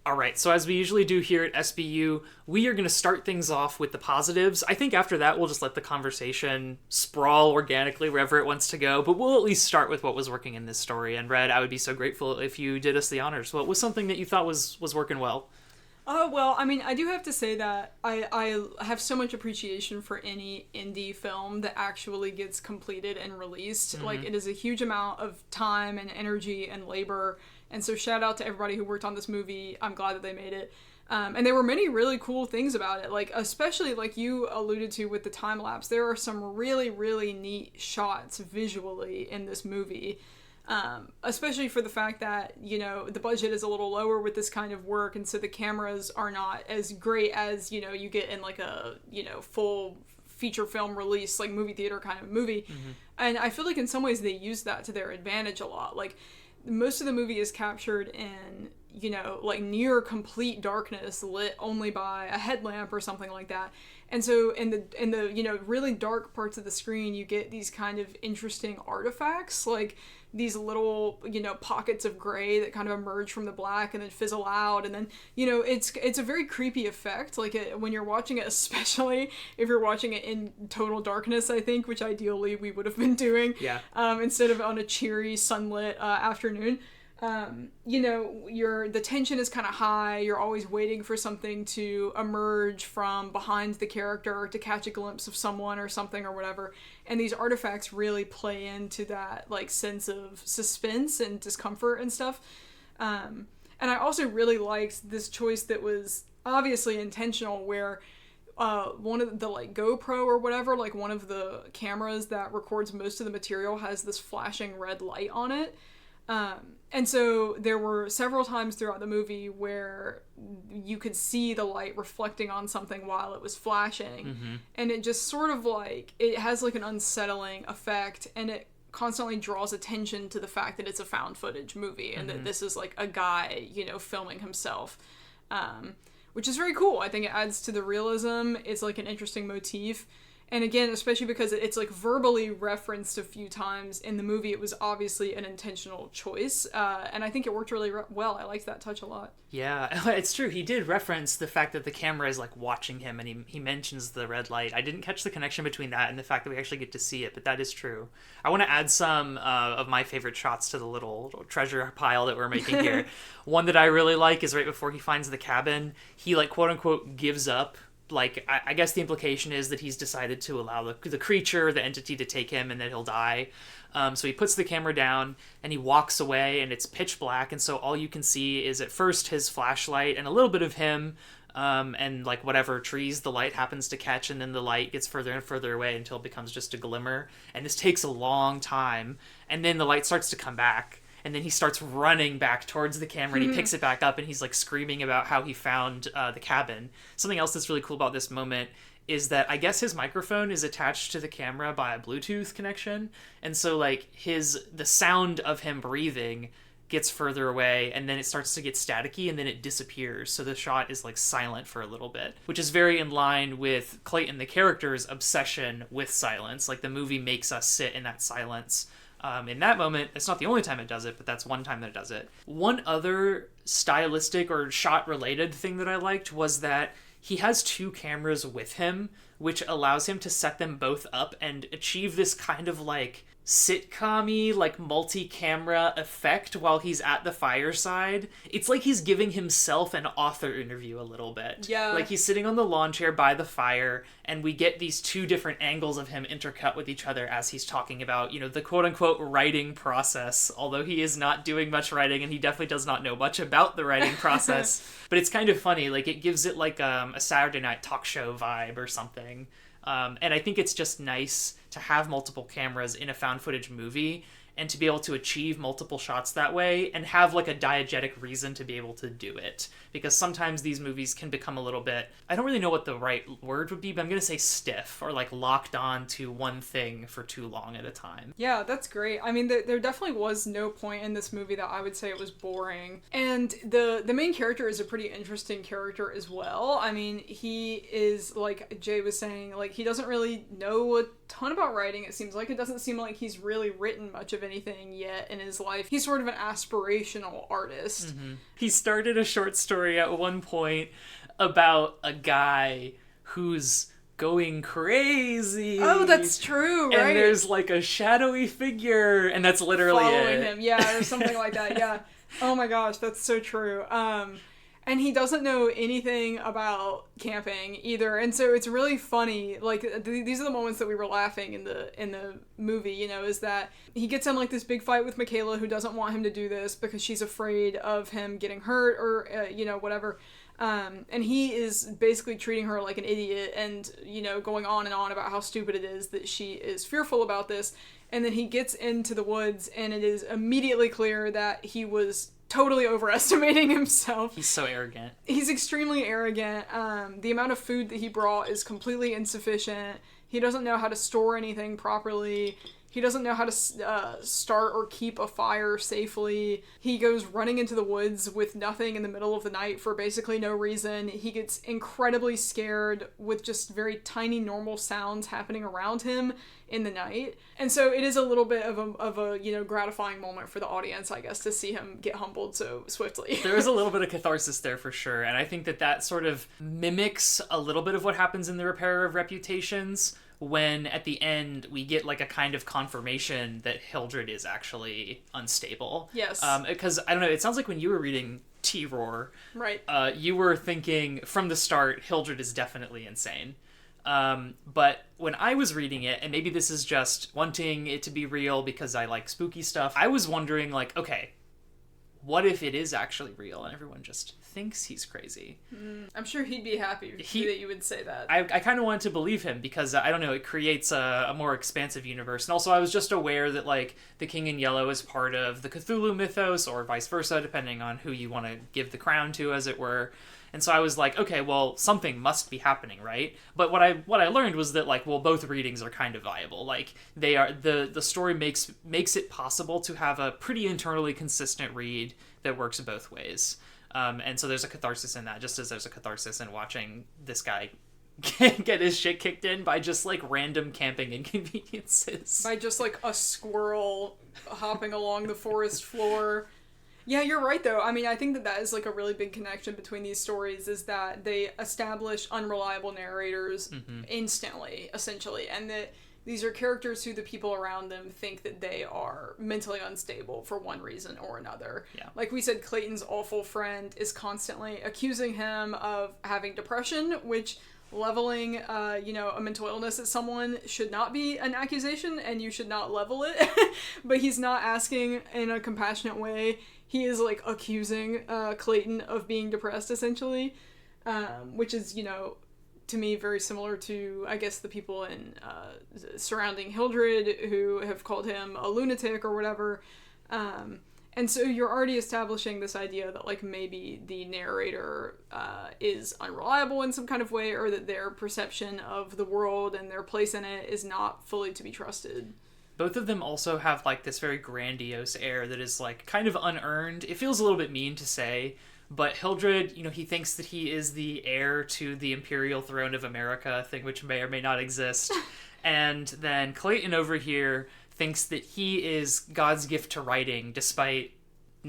All right, so as we usually do here at SBU, we are going to start things off with the positives. I think after that, we'll just let the conversation sprawl organically wherever it wants to go, but we'll at least start with what was working in this story. And Red, I would be so grateful if you did us the honors. What was something that you thought was working well? Well, I mean, I do have to say that I have so much appreciation for any indie film that actually gets completed and released. Mm-hmm. Like, it is a huge amount of time and energy and labor. And so shout out to everybody who worked on this movie. I'm glad that they made it. And there were many really cool things about it. Like, especially like you alluded to with the time lapse, there are some really, really neat shots visually in this movie. Especially for the fact that, you know, the budget is a little lower with this kind of work, and so the cameras are not as great as, you know, you get in like a, you know, full feature film release, like movie theater kind of movie. Mm-hmm. And I feel like in some ways they use that to their advantage a lot. Like, most of the movie is captured in, you know, like near complete darkness, lit only by a headlamp or something like that. And so in the you know, really dark parts of the screen, you get these kind of interesting artifacts, like these little, you know, pockets of gray that kind of emerge from the black and then fizzle out. And then, you know, it's a very creepy effect. Like, when you're watching it, especially if you're watching it in total darkness, I think, which ideally we would have been doing. Yeah. Instead of on a cheery sunlit afternoon. You know, the tension is kind of high. You're always waiting for something to emerge from behind the character, to catch a glimpse of someone or something or whatever. And these artifacts really play into that, like, sense of suspense and discomfort and stuff. And I also really liked this choice that was obviously intentional, where one of the, like, GoPro or whatever, like one of the cameras that records most of the material, has this flashing red light on it. And so there were several times throughout the movie where you could see the light reflecting on something while it was flashing. Mm-hmm. And it just sort of, like, it has like an unsettling effect, and it constantly draws attention to the fact that it's a found footage movie, and that this is like a guy, you know, filming himself. Which is very cool. I think it adds to the realism. It's like an interesting motif. And again, especially because it's like verbally referenced a few times in the movie, it was obviously an intentional choice. And I think it worked really well. I liked that touch a lot. Yeah, it's true. He did reference the fact that the camera is like watching him, and he mentions the red light. I didn't catch the connection between that and the fact that we actually get to see it, but that is true. I want to add some of my favorite shots to the little treasure pile that we're making here. One that I really like is right before he finds the cabin. He, like, quote unquote gives up. Like, I guess the implication is that he's decided to allow the creature, the entity, to take him, and that he'll die. So he puts the camera down, and he walks away, and it's pitch black, and so all you can see is at first his flashlight and a little bit of him, and, like, whatever trees the light happens to catch, and then the light gets further and further away until it becomes just a glimmer. And this takes a long time, and then the light starts to come back. And then he starts running back towards the camera, and he picks it back up, and he's, like, screaming about how he found the cabin. Something else that's really cool about this moment is that I guess his microphone is attached to the camera by a Bluetooth connection. And so, like, the sound of him breathing gets further away, and then it starts to get staticky, and then it disappears. So the shot is, like, silent for a little bit, which is very in line with Clayton, the character's obsession with silence. Like, the movie makes us sit in that silence. In that moment, it's not the only time it does it, but that's one time that it does it. One other stylistic or shot-related thing that I liked was that he has two cameras with him, which allows him to set them both up and achieve this kind of, like, sitcom-y, like, multi-camera effect while he's at the fireside. It's like he's giving himself an author interview a little bit. Yeah. Like, he's sitting on the lawn chair by the fire, and we get these two different angles of him intercut with each other as he's talking about, you know, the quote-unquote writing process, although he is not doing much writing, and he definitely does not know much about the writing process. But it's kind of funny. Like, it gives it, like, a Saturday night talk show vibe or something. And I think it's just nice to have multiple cameras in a found footage movie and to be able to achieve multiple shots that way and have like a diegetic reason to be able to do it. Because sometimes these movies can become a little bit, I don't really know what the right word would be, but I'm going to say stiff, or like locked on to one thing for too long at a time. Yeah, that's great. I mean, there definitely was no point in this movie that I would say it was boring. And the main character is a pretty interesting character as well. I mean, he is, like Jay was saying, like, he doesn't really know a ton about writing, it seems like. It doesn't seem like he's really written much of anything yet in his life. He's sort of an aspirational artist. Mm-hmm. He started a short story at one point about a guy who's going crazy. Oh, that's true, right? And there's like a shadowy figure, and that's literally following it. him, yeah, or something like that, yeah. Oh my gosh, that's so true. And he doesn't know anything about camping either, and so it's really funny. Like these are the moments that we were laughing in the movie. You know, is that he gets in like this big fight with Michaela, who doesn't want him to do this because she's afraid of him getting hurt or whatever. And he is basically treating her like an idiot, and going on and on about how stupid it is that she is fearful about this. And then he gets into the woods, and it is immediately clear that he was totally overestimating himself. He's so arrogant. He's extremely arrogant. The amount of food that he brought is completely insufficient. He doesn't know how to store anything properly. He doesn't know how to start or keep a fire safely. He goes running into the woods with nothing in the middle of the night for basically no reason. He gets incredibly scared with just very tiny normal sounds happening around him in the night. And so it is a little bit of a gratifying moment for the audience, I guess, to see him get humbled so swiftly. There is a little bit of catharsis there for sure, and I think that sort of mimics a little bit of what happens in The Repairer of Reputations, when at the end we get like a kind of confirmation that Hildred is actually unstable. Yes. Because, I don't know, it sounds like when you were reading T-Roar, right, you were thinking from the start, Hildred is definitely insane. But when I was reading it, and maybe this is just wanting it to be real because I like spooky stuff, I was wondering, like, okay, what if it is actually real and everyone just thinks he's crazy? I'm sure he'd be happy that you would say that. I kind of wanted to believe him because, I don't know, it creates a more expansive universe. And also I was just aware that, like, the King in Yellow is part of the Cthulhu mythos, or vice versa, depending on who you want to give the crown to, as it were. And so I was like, okay, well, something must be happening, right? But what I learned was that, like, well, both readings are kind of viable. Like, they are, the story makes it possible to have a pretty internally consistent read that works both ways. And so there's a catharsis in that, just as there's a catharsis in watching this guy get his shit kicked in by just, like, random camping inconveniences. By just, like, a squirrel hopping along the forest floor. Yeah, you're right, though. I mean, I think that is, like, a really big connection between these stories, is that they establish unreliable narrators instantly, essentially, and that these are characters who the people around them think that they are mentally unstable for one reason or another. Yeah. Like we said, Clayton's awful friend is constantly accusing him of having depression, which leveling, a mental illness at someone should not be an accusation, and you should not level it. But he's not asking in a compassionate way. He is, like, accusing Clayton of being depressed, essentially, which is, to me, very similar to, I guess, the people in surrounding Hildred who have called him a lunatic or whatever. And so you're already establishing this idea that, like, maybe the narrator is unreliable in some kind of way, or that their perception of the world and their place in it is not fully to be trusted. Both of them also have, like, this very grandiose air that is, like, kind of unearned. It feels a little bit mean to say, but Hildred, he thinks that he is the heir to the imperial throne of America, a thing which may or may not exist. And then Clayton over here thinks that he is God's gift to writing, despite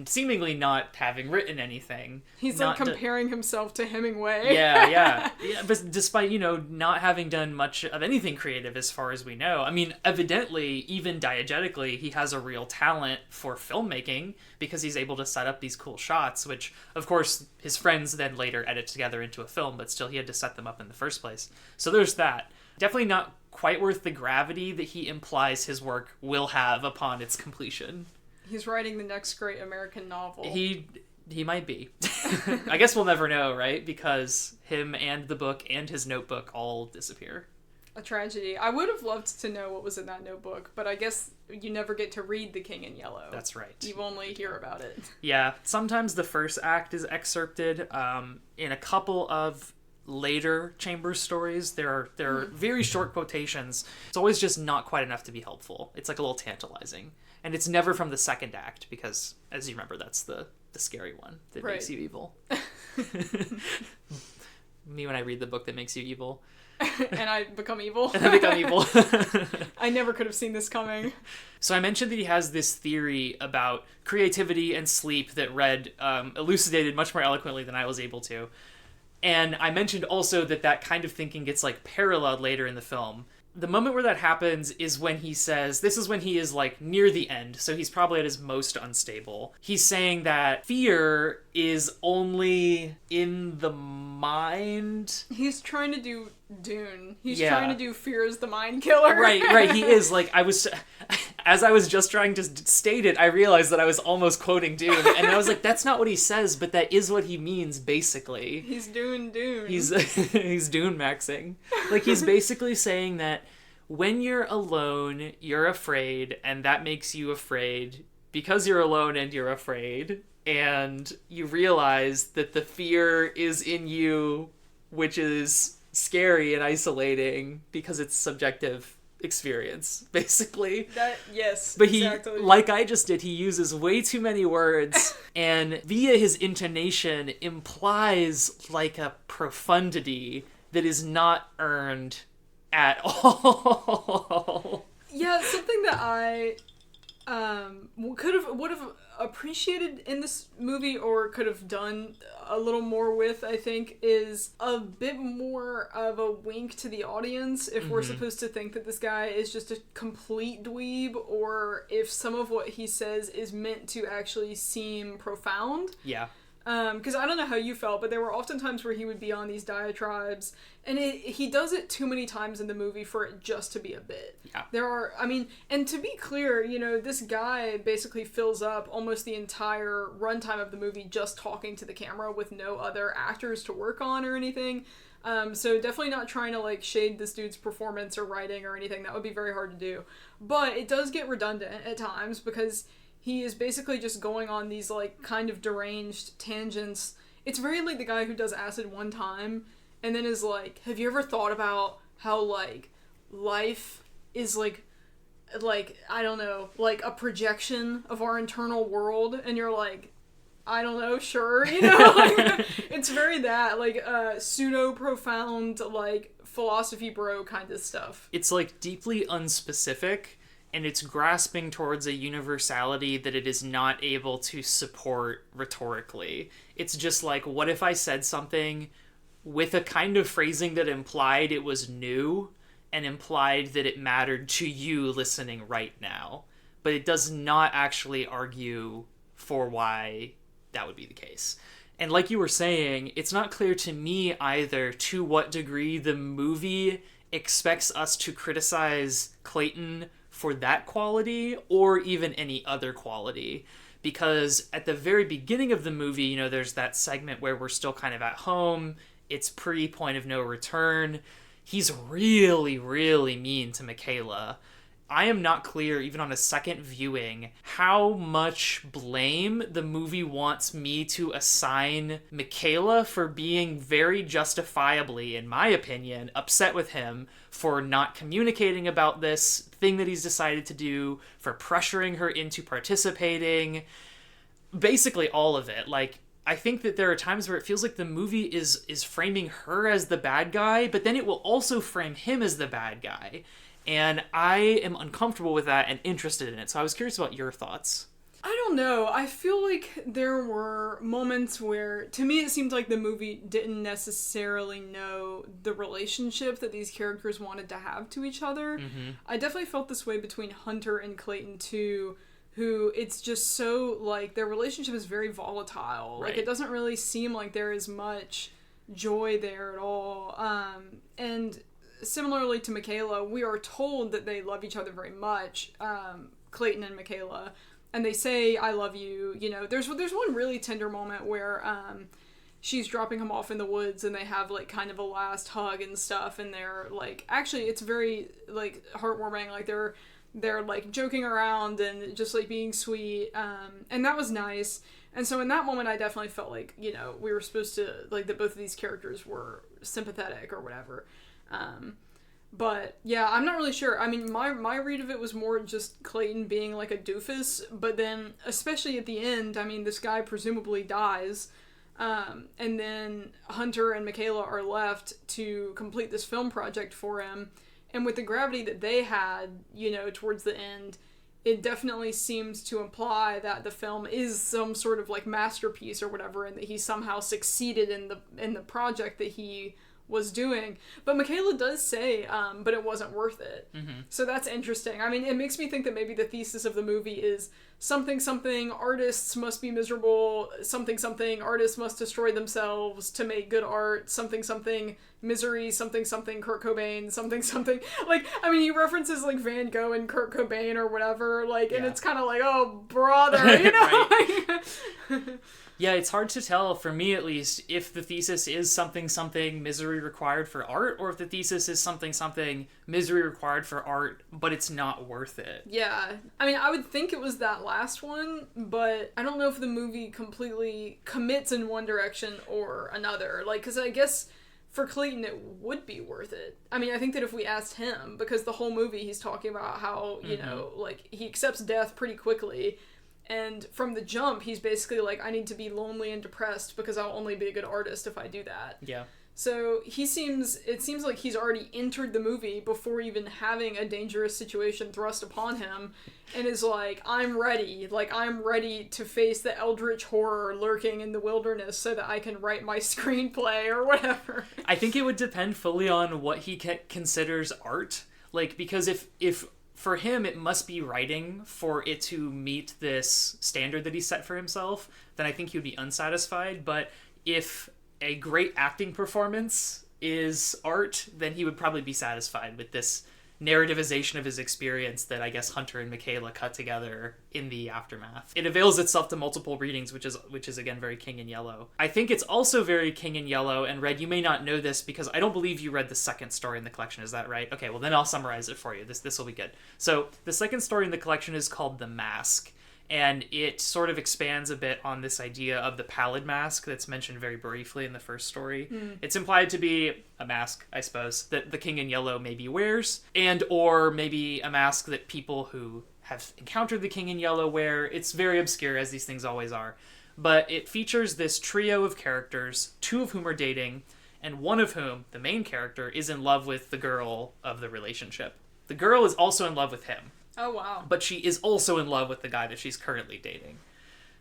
seemingly not having written anything. He's like comparing himself to Hemingway. Yeah, but despite, not having done much of anything creative as far as we know. I mean, evidently, even diegetically, he has a real talent for filmmaking because he's able to set up these cool shots, which, of course, his friends then later edit together into a film, but still he had to set them up in the first place. So there's that. Definitely not quite worth the gravity that he implies his work will have upon its completion. He's writing the next great American novel. He might be. I guess we'll never know, right? Because him and the book and his notebook all disappear. A tragedy. I would have loved to know what was in that notebook, but I guess you never get to read The King in Yellow. That's right. You only hear about it. Yeah, sometimes the first act is excerpted. In a couple of later Chambers stories, there are very short quotations. It's always just not quite enough to be helpful. It's like a little tantalizing. And it's never from the second act, because, as you remember, that's the scary one that makes you evil. Me when I read the book that makes you evil. And I become evil. And I become evil. I never could have seen this coming. So I mentioned that he has this theory about creativity and sleep that Red elucidated much more eloquently than I was able to. And I mentioned also that kind of thinking gets like paralleled later in the film. The moment where that happens is when he says, this is when he is like near the end, so he's probably at his most unstable. He's saying that fear is only in the mind. He's trying to do Dune. He's trying to do Fear is the Mind Killer. Right, he is. Like, as I was just trying to state it, I realized that I was almost quoting Dune, and I was like, that's not what he says, but that is what he means, basically. He's doing Dune. He's Dune maxing. Like, he's basically saying that when you're alone, you're afraid, and that makes you afraid because you're alone and you're afraid, and you realize that the fear is in you, which is scary and isolating because it's subjective experience, basically. Yes, but exactly. He, like I just did, he uses way too many words, and via his intonation implies like a profundity that is not earned at all. Yeah, something that I would have appreciated in this movie, or could have done a little more with, I think, is a bit more of a wink to the audience if we're supposed to think that this guy is just a complete dweeb, or if some of what he says is meant to actually seem profound. Yeah. Because I don't know how you felt, but there were often times where he would be on these diatribes, and he does it too many times in the movie for it just to be a bit. Yeah. And to be clear, this guy basically fills up almost the entire runtime of the movie just talking to the camera with no other actors to work on or anything. So definitely not trying to like shade this dude's performance or writing or anything. That would be very hard to do. But it does get redundant at times because he is basically just going on these, like, kind of deranged tangents. It's very like the guy who does acid one time and then is like, have you ever thought about how, like, life is, like, I don't know, like a projection of our internal world? And you're like, I don't know, sure, Like, it's very that, like, pseudo-profound, like, philosophy bro kind of stuff. It's, like, deeply unspecific, and it's grasping towards a universality that it is not able to support rhetorically. It's just like, what if I said something with a kind of phrasing that implied it was new and implied that it mattered to you listening right now, but it does not actually argue for why that would be the case. And like you were saying, it's not clear to me either to what degree the movie expects us to criticize Clayton for that quality or even any other quality, because at the very beginning of the movie, there's that segment where we're still kind of at home. It's pre-point of no return. He's really, really mean to Michaela. I am not clear, even on a second viewing, how much blame the movie wants me to assign Michaela for being very justifiably, in my opinion, upset with him for not communicating about this thing that he's decided to do, for pressuring her into participating. Basically all of it. Like, I think that there are times where it feels like the movie is framing her as the bad guy, but then it will also frame him as the bad guy. And I am uncomfortable with that and interested in it. So I was curious about your thoughts. I don't know. I feel like there were moments where, to me, it seemed like the movie didn't necessarily know the relationship that these characters wanted to have to each other. Mm-hmm. I definitely felt this way between Hunter and Clayton, too, who it's just so, like, their relationship is very volatile. Right. Like, it doesn't really seem like there is much joy there at all. And similarly to Michaela, we are told that they love each other very much, Clayton and Michaela, and they say, I love you, There's one really tender moment where she's dropping him off in the woods and they have like kind of a last hug and stuff, and they're like, actually it's very like heartwarming, like they're like joking around and just like being sweet, and that was nice. And so in that moment I definitely felt like, you know, we were supposed to, like, that both of these characters were sympathetic or whatever. But yeah, I'm not really sure. I mean, my read of it was more just Clayton being like a doofus, but then especially at the end, I mean, this guy presumably dies, and then Hunter and Michaela are left to complete this film project for him. And with the gravity that they had, you know, towards the end, it definitely seems to imply that the film is some sort of like masterpiece or whatever, and that he somehow succeeded in the project that he was doing. But Michaela does say, but it wasn't worth it. Mm-hmm. So that's interesting. I mean, it makes me think that maybe the thesis of the movie is something artists must be miserable, something artists must destroy themselves to make good art, something misery, something Kurt Cobain, something. Like, I mean, he references like Van Gogh and Kurt Cobain or whatever, like, and it's kind of like, oh, brother, you know? Yeah, it's hard to tell, for me at least, if the thesis is something misery required for art, or if the thesis is something misery required for art, but it's not worth it. Yeah. I mean, I would think it was that last one, but I don't know if the movie completely commits in one direction or another. Like, because I guess for Clayton it would be worth it. I mean, I think that if we asked him, because the whole movie he's talking about how, you know, like, he accepts death pretty quickly. And from the jump, he's basically like, I need to be lonely and depressed because I'll only be a good artist if I do that. Yeah. So it seems like he's already entered the movie before even having a dangerous situation thrust upon him, and is like, I'm ready to face the eldritch horror lurking in the wilderness so that I can write my screenplay or whatever. I think it would depend fully on what he considers art. Like, because if for him, it must be writing for it to meet this standard that he set for himself, then I think he would be unsatisfied. But if a great acting performance is art, then he would probably be satisfied with this narrativization of his experience that I guess Hunter and Michaela cut together in the aftermath. It avails itself to multiple readings, which is again very King in Yellow. I think it's also very King in Yellow, and Red, you may not know this because I don't believe you read the second story in the collection, is that right? Okay, well then I'll summarize it for you. This will be good. So the second story in the collection is called The Mask, and it sort of expands a bit on this idea of the pallid mask that's mentioned very briefly in the first story. It's implied to be a mask, I suppose, that the King in Yellow maybe wears, and or maybe a mask that people who have encountered the King in Yellow wear. It's very obscure, as these things always are. But it features this trio of characters, two of whom are dating, and one of whom, the main character, is in love with the girl of the relationship. The girl is also in love with him. Oh, wow. But she is also in love with the guy that she's currently dating.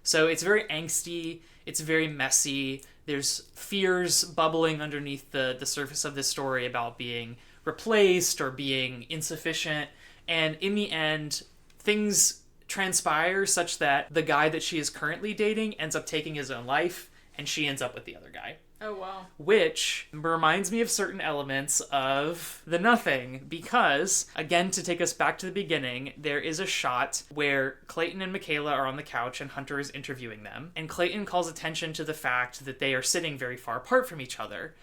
So it's very angsty, it's very messy, there's fears bubbling underneath the surface of this story about being replaced or being insufficient, and in the end, things transpire such that the guy that she is currently dating ends up taking his own life, and she ends up with the other guy. Oh, wow. Which reminds me of certain elements of The Nothing, because, again, to take us back to the beginning, there is a shot where Clayton and Michaela are on the couch and Hunter is interviewing them, and Clayton calls attention to the fact that they are sitting very far apart from each other.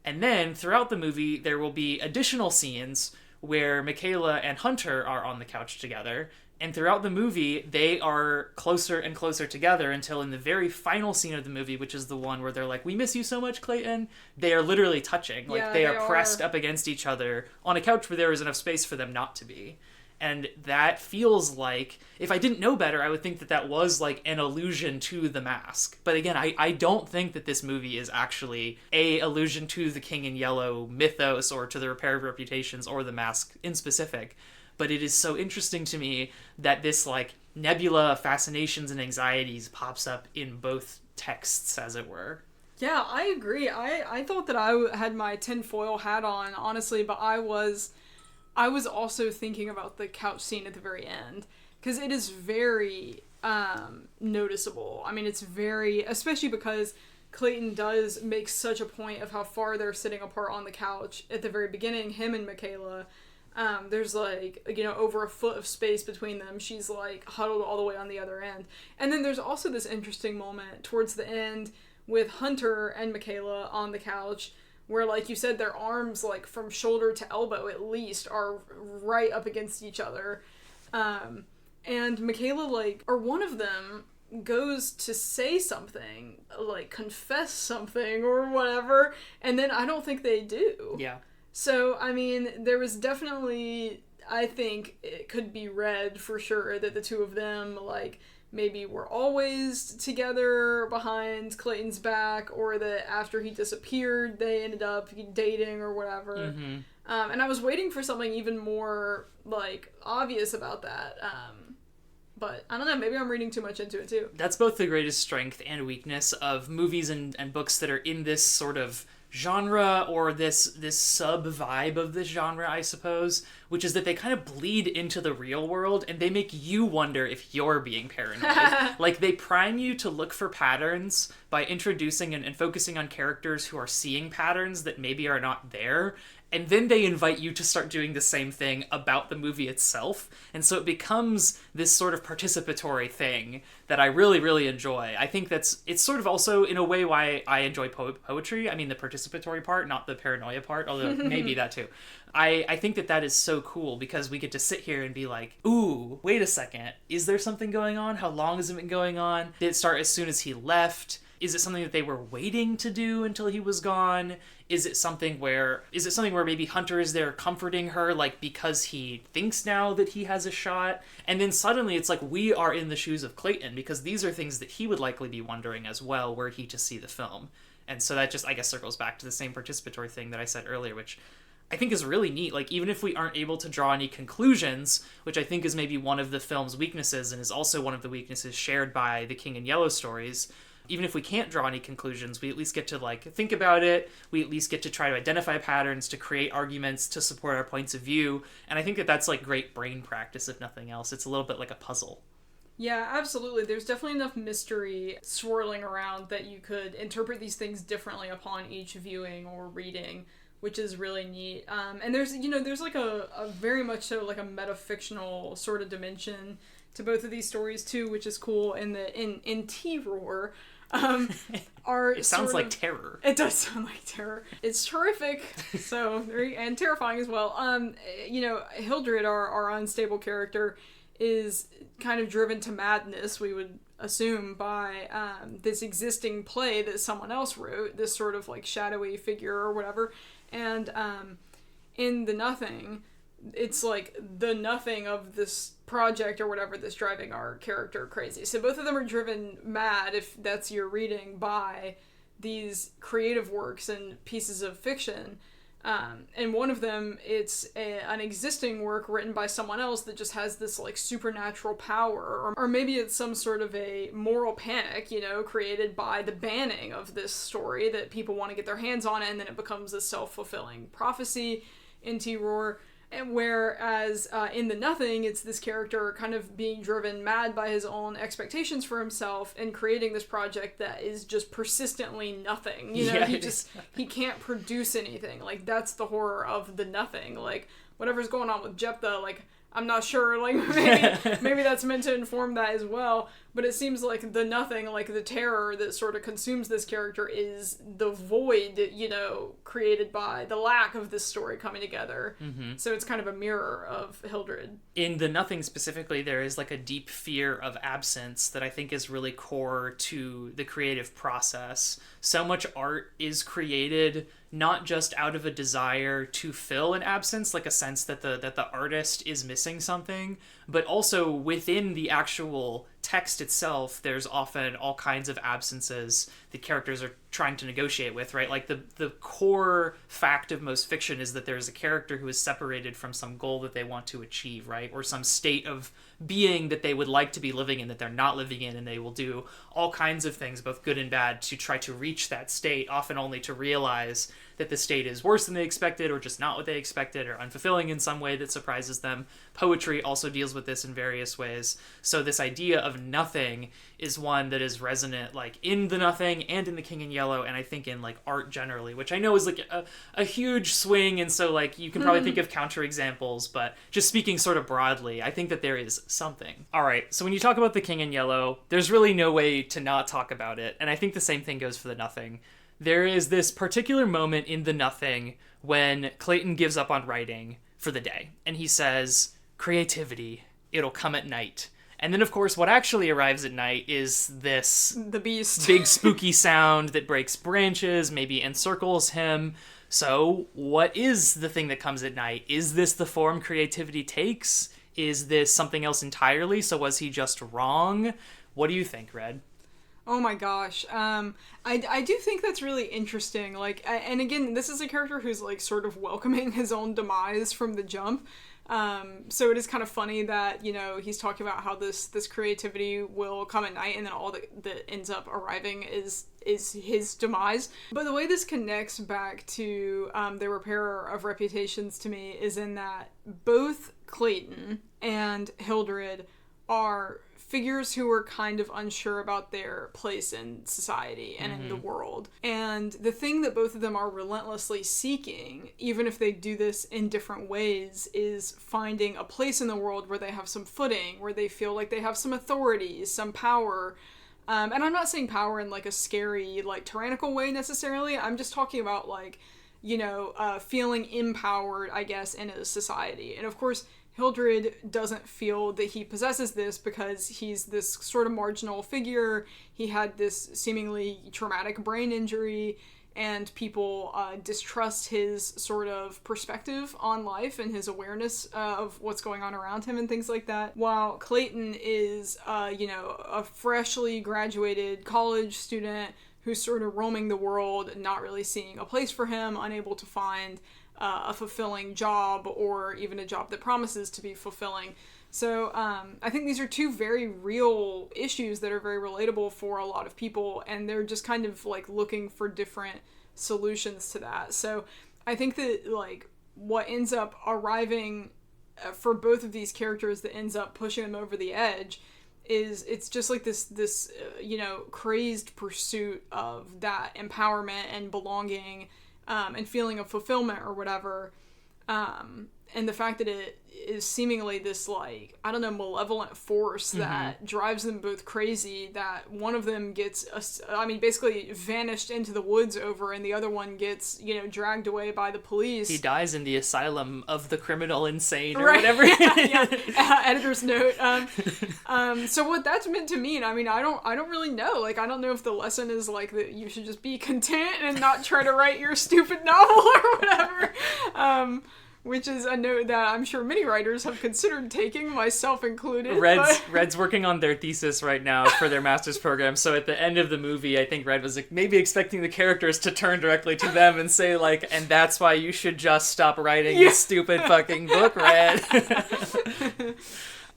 And then, throughout the movie, there will be additional scenes where Michaela and Hunter are on the couch together, and throughout the movie, they are closer and closer together until in the very final scene of the movie, which is the one where they're like, we miss you so much, Clayton, they are literally touching. Like, yeah, they are pressed up against each other on a couch where there is enough space for them not to be. And that feels like, if I didn't know better, I would think that that was like an allusion to The Mask. But again, I don't think that this movie is actually a allusion to the King in Yellow mythos or to the Repair of Reputations or The Mask in specific. But it is so interesting to me that this like nebula of fascinations and anxieties pops up in both texts, as it were. Yeah, I agree. I thought that I had my tinfoil hat on, honestly, but I was also thinking about the couch scene at the very end, because it is very noticeable. I mean, it's very, especially because Clayton does make such a point of how far they're sitting apart on the couch at the very beginning, him and Michaela. There's like, you know, over a foot of space between them. She's like huddled all the way on the other end. And then there's also this interesting moment towards the end with Hunter and Michaela on the couch, where, like you said, their arms, like, from shoulder to elbow, at least, are right up against each other. And Michaela, like, or one of them goes to say something, like, confess something or whatever, and then I don't think they do. Yeah. So, I mean, there was definitely, I think it could be read for sure that the two of them, like, maybe were always together behind Clayton's back, or that after he disappeared, they ended up dating or whatever. Mm-hmm. And I was waiting for something even more, like, obvious about that. But I don't know, maybe I'm reading too much into it too. That's both the greatest strength and weakness of movies and books that are in this sort of genre, or this sub-vibe of this genre, I suppose, which is that they kind of bleed into the real world, and they make you wonder if you're being paranoid. Like, they prime you to look for patterns by introducing and focusing on characters who are seeing patterns that maybe are not there, and then they invite you to start doing the same thing about the movie itself. And so it becomes this sort of participatory thing that I really, really enjoy. I think it's sort of also, in a way, why I enjoy poetry. I mean, the participatory part, not the paranoia part, although maybe that too. I think that is so cool, because we get to sit here and be like, ooh, wait a second. Is there something going on? How long has it been going on? Did it start as soon as he left? Is it something that they were waiting to do until he was gone? Is it something where maybe Hunter is there comforting her, like, because he thinks now that he has a shot? And then suddenly it's like we are in the shoes of Clayton, because these are things that he would likely be wondering as well, were he to see the film. And so that just, I guess, circles back to the same participatory thing that I said earlier, which I think is really neat. Like, even if we aren't able to draw any conclusions, which I think is maybe one of the film's weaknesses, and is also one of the weaknesses shared by the King in Yellow stories, even if we can't draw any conclusions, we at least get to, like, think about it. We at least get to try to identify patterns, to create arguments, to support our points of view. And I think that that's, like, great brain practice, if nothing else. It's a little bit like a puzzle. Yeah, absolutely. There's definitely enough mystery swirling around that you could interpret these things differently upon each viewing or reading, which is really neat. And there's like a very much so, like, a metafictional sort of dimension to both of these stories too, which is cool. In T-Roar, it sounds like terror. It does sound like terror. It's terrific, and terrifying as well. Hildred, our unstable character, is kind of driven to madness, we would assume, by this existing play that someone else wrote, this sort of, like, shadowy figure or whatever. And in The Nothing, it's like the nothing of this project or whatever that's driving our character crazy. So both of them are driven mad, if that's your reading, by these creative works and pieces of fiction. And one of them, it's an existing work written by someone else that just has this, like, supernatural power. Or maybe it's some sort of a moral panic, created by the banning of this story that people want to get their hands on, and then it becomes a self-fulfilling prophecy in T-Roar. And whereas in The Nothing, it's this character kind of being driven mad by his own expectations for himself and creating this project that is just persistently nothing. He can't produce anything. Like, that's the horror of The Nothing. Like, whatever's going on with Jephthah, like, I'm not sure, like, maybe that's meant to inform that as well, but it seems like the nothing, like, the terror that sort of consumes this character is the void, created by the lack of this story coming together. Mm-hmm. So it's kind of a mirror of Hildred. In The Nothing specifically, there is, like, a deep fear of absence that I think is really core to the creative process. So much art is created not just out of a desire to fill an absence, like a sense that the artist is missing something, but also within the actual text itself, there's often all kinds of absences the characters are trying to negotiate with, right? Like, the core fact of most fiction is that there's a character who is separated from some goal that they want to achieve, right? Or some state of being that they would like to be living in that they're not living in, and they will do all kinds of things, both good and bad, to try to reach that state, often only to realize that the state is worse than they expected, or just not what they expected, or unfulfilling in some way that surprises them. Poetry also deals with this in various ways. So this idea of nothing is one that is resonant, like, in The Nothing Nothing and in The King in Yellow, and I think in like art generally, which I know is like a huge swing, and so like you can probably think of counterexamples, but just speaking sort of broadly, I think that there is something. All right, so when you talk about The King in Yellow, there's really no way to not talk about it, and I think the same thing goes for The Nothing. There is this particular moment in The Nothing when Clayton gives up on writing for the day, and he says, "Creativity, it'll come at night." And then, of course, what actually arrives at night is this... the beast. Big spooky sound that breaks branches, maybe encircles him. So, what is the thing that comes at night? Is this the form creativity takes? Is this something else entirely? So was he just wrong? What do you think, Red? Oh my gosh. I do think that's really interesting. Like, and again, this is a character who's like sort of welcoming his own demise from the jump. So it is kind of funny that, you know, he's talking about how this creativity will come at night, and then all that ends up arriving is his demise. But the way this connects back to the Repairer of Reputations to me is in that both Clayton and Hildred are figures who are kind of unsure about their place in society and in the world. And the thing that both of them are relentlessly seeking, even if they do this in different ways, is finding a place in the world where they have some footing, where they feel like they have some authority, some power. And I'm not saying power in like a scary, like tyrannical way necessarily. I'm just talking about like, you know, feeling empowered, I guess, in a society. And of course, Hildred doesn't feel that he possesses this because he's this sort of marginal figure. He had this seemingly traumatic brain injury, and people distrust his sort of perspective on life and his awareness of what's going on around him and things like that. While Clayton is, you know, a freshly graduated college student who's sort of roaming the world, not really seeing a place for him, unable to find a fulfilling job, or even a job that promises to be fulfilling. So I think these are two very real issues that are very relatable for a lot of people, and they're just kind of like looking for different solutions to that. So I think that like what ends up arriving for both of these characters that ends up pushing them over the edge is it's just like this you know, crazed pursuit of that empowerment and belonging, and feeling of fulfillment or whatever, and the fact that it is seemingly this, like, I don't know, malevolent force that drives them both crazy, that one of them gets, basically vanished into the woods over, and the other one gets, you know, dragged away by the police. He dies in the asylum of the criminal insane, or whatever. Editor's note. So what that's meant to mean, I mean, I don't really know. Like, I don't know if the lesson is, like, that you should just be content and not try to write your stupid novel or whatever. Which is a note that I'm sure many writers have considered taking, myself included. Red's working on their thesis right now for their master's program, so at the end of the movie, I think Red was like, maybe expecting the characters to turn directly to them and say, like, and that's why you should just stop writing this stupid fucking book, Red.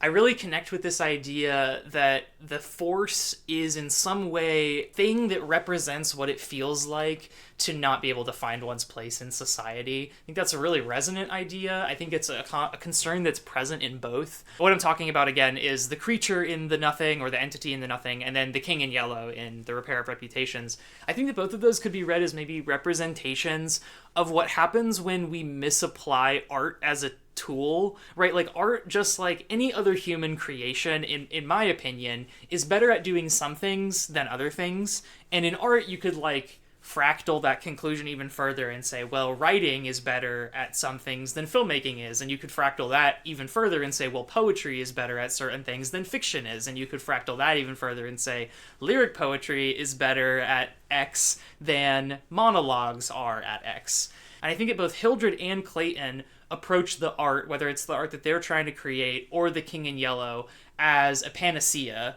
I really connect with this idea that the Force is in some way thing that represents what it feels like to not be able to find one's place in society. I think that's a really resonant idea. I think it's a concern that's present in both. What I'm talking about, again, is the creature in The Nothing, or the entity in The Nothing, and then the King in Yellow in The Repair of Reputations. I think that both of those could be read as maybe representations of what happens when we misapply art as a tool, right? Like, art, just like any other human creation, in my opinion, is better at doing some things than other things. And in art, you could, like, fractal that conclusion even further and say, well, writing is better at some things than filmmaking is. And you could fractal that even further and say, well, poetry is better at certain things than fiction is. And you could fractal that even further and say, lyric poetry is better at X than monologues are at X. And I think that both Hildred and Clayton approach the art, whether it's the art that they're trying to create or the King in Yellow, as a panacea.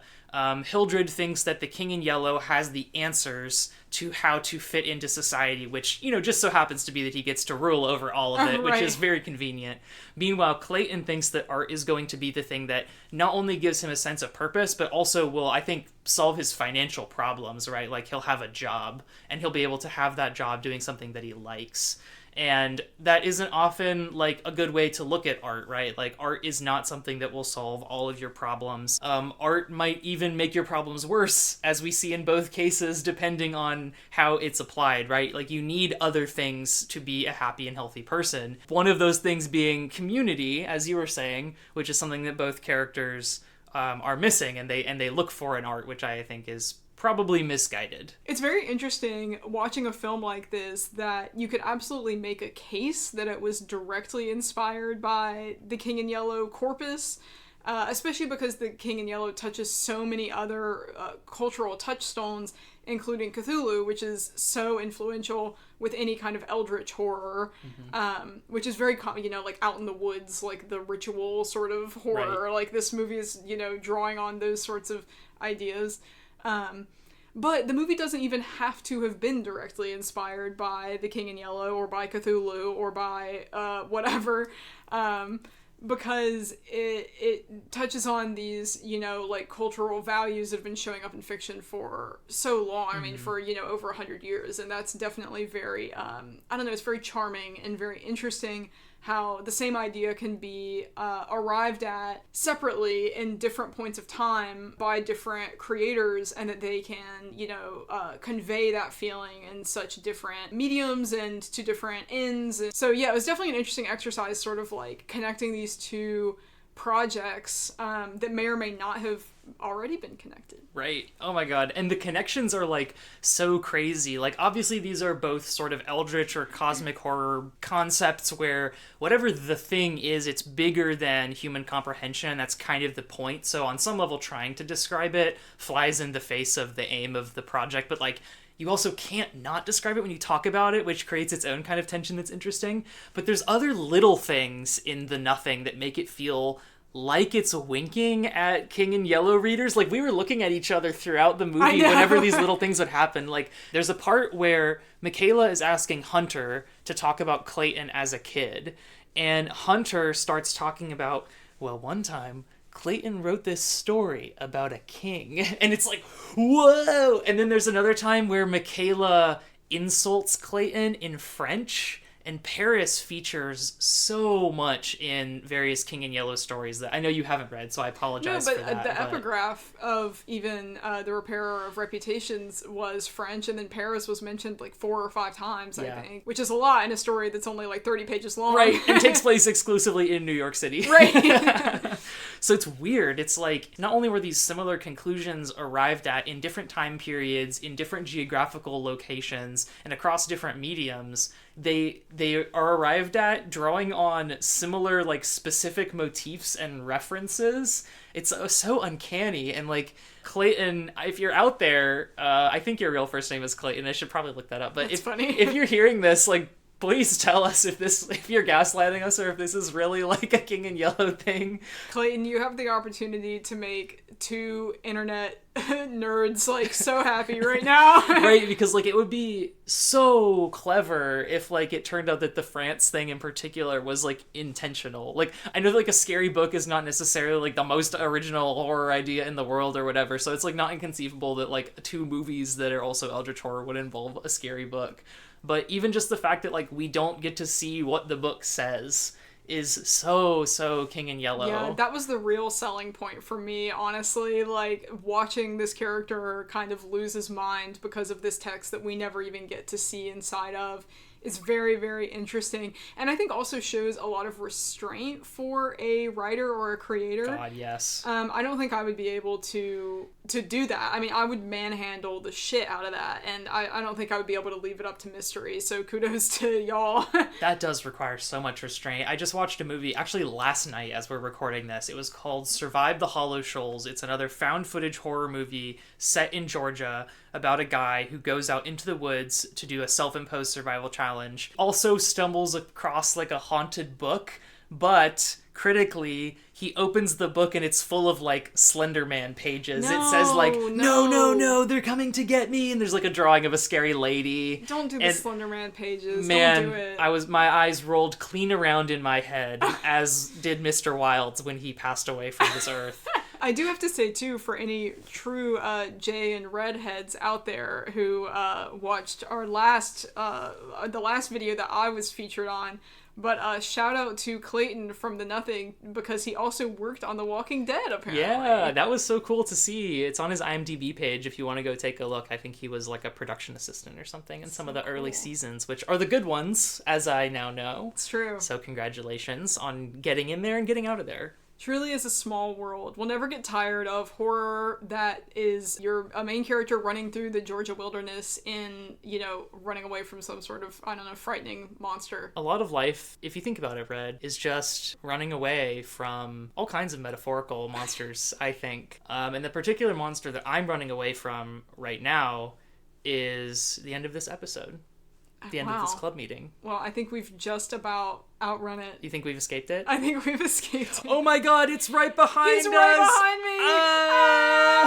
Hildred thinks that the King in Yellow has the answers to how to fit into society, which, you know, just so happens to be that he gets to rule over all of it, which is very convenient. Meanwhile, Clayton thinks that art is going to be the thing that not only gives him a sense of purpose, but also will, I think, solve his financial problems, right? Like, he'll have a job, and he'll be able to have that job doing something that he likes. And that isn't often like a good way to look at art, right? Like art is not something that will solve all of your problems. Art might even make your problems worse, as we see in both cases, depending on how it's applied, right? Like you need other things to be a happy and healthy person. One of those things being community, as you were saying, which is something that both characters are missing, and they look for in art, which I think is probably misguided. It's very interesting watching a film like this that you could absolutely make a case that it was directly inspired by The King in Yellow corpus, especially because The King in Yellow touches so many other cultural touchstones, including Cthulhu, which is so influential with any kind of eldritch horror, which is very common, like out in the woods, like the ritual sort of horror. Right. Like this movie is, drawing on those sorts of ideas. But the movie doesn't even have to have been directly inspired by The King in Yellow or by Cthulhu or by whatever, because it touches on these, like cultural values that have been showing up in fiction for so long. I mean, for, over 100 years. And that's definitely very, it's very charming and very interesting how the same idea can be arrived at separately in different points of time by different creators, and that they can, convey that feeling in such different mediums and to different ends. And so, yeah, it was definitely an interesting exercise, sort of like connecting these two projects that may or may not have already been connected. Right. Oh my god. And the connections are like so crazy. Like obviously these are both sort of eldritch or cosmic horror concepts where whatever the thing is, it's bigger than human comprehension. That's kind of the point. So on some level trying to describe it flies in the face of the aim of the project, but like you also can't not describe it when you talk about it, which creates its own kind of tension that's interesting. But there's other little things in the nothing that make it feel like it's winking at King in Yellow readers. Like we were looking at each other throughout the movie whenever these little things would happen. Like there's a part where Michaela is asking Hunter to talk about Clayton as a kid, and Hunter starts talking about, well, one time Clayton wrote this story about a king. And it's like, whoa! And then there's another time where Michaela insults Clayton in French. And Paris features so much in various King in Yellow stories that I know you haven't read, so I apologize for that. The epigraph of even The Repairer of Reputations was French, and then Paris was mentioned like 4 or 5 times, I think, which is a lot in a story that's only like 30 pages long. Right, and takes place exclusively in New York City. Right. So it's weird. It's like, not only were these similar conclusions arrived at in different time periods, in different geographical locations, and across different mediums, they are arrived at drawing on similar, like, specific motifs and references. It's so uncanny. And, like, Clayton, if you're out there, I think your real first name is Clayton. I should probably look that up. But That's funny. If you're hearing this, like, please tell us if you're gaslighting us or if this is really like a King in Yellow thing. Clayton, you have the opportunity to make 2 internet nerds like so happy right now. Right, because like it would be so clever if like it turned out that the France thing in particular was like intentional. Like I know that, like a scary book is not necessarily like the most original horror idea in the world or whatever, so it's like not inconceivable that like 2 movies that are also eldritch horror would involve a scary book. But even just the fact that, like, we don't get to see what the book says is so King in Yellow. Yeah, that was the real selling point for me, honestly. Like, watching this character kind of lose his mind because of this text that we never even get to see inside of is very, very interesting. And I think also shows a lot of restraint for a writer or a creator. God, yes. I don't think I would be able to do that. I mean, I would manhandle the shit out of that, and I don't think I would be able to leave it up to mystery, so kudos to y'all. That does require so much restraint. I just watched a movie, actually last night as we're recording this. It was called Survive the Hollow Shoals. It's another found footage horror movie set in Georgia about a guy who goes out into the woods to do a self-imposed survival challenge. Also stumbles across like a haunted book, but critically, he opens the book and it's full of like Slender Man pages. It says like, no, they're coming to get me. And there's like a drawing of a scary lady. Don't do the Slender Man pages. Man, don't do it. My eyes rolled clean around in my head, as did Mr. Wilde's when he passed away from this earth. I do have to say, too, for any true Jay and Red heads out there who watched our the last video that I was featured on, but shout out to Clayton from The Nothing, because he also worked on The Walking Dead, apparently. Yeah, that was so cool to see. It's on his IMDb page if you want to go take a look. I think he was like a production assistant or something in some of the early seasons, which are the good ones, as I now know. It's true. So congratulations on getting in there and getting out of there. Truly is a small world. We'll never get tired of horror that is a main character running through the Georgia wilderness in, running away from some sort of, frightening monster. A lot of life, if you think about it, Red, is just running away from all kinds of metaphorical monsters, I think. And the particular monster that I'm running away from right now is the end of this episode. The end of this club meeting. Well, I think we've just about outrun it. You think we've escaped it? I think we've escaped it. Oh my god, it's right behind us! He's right behind me!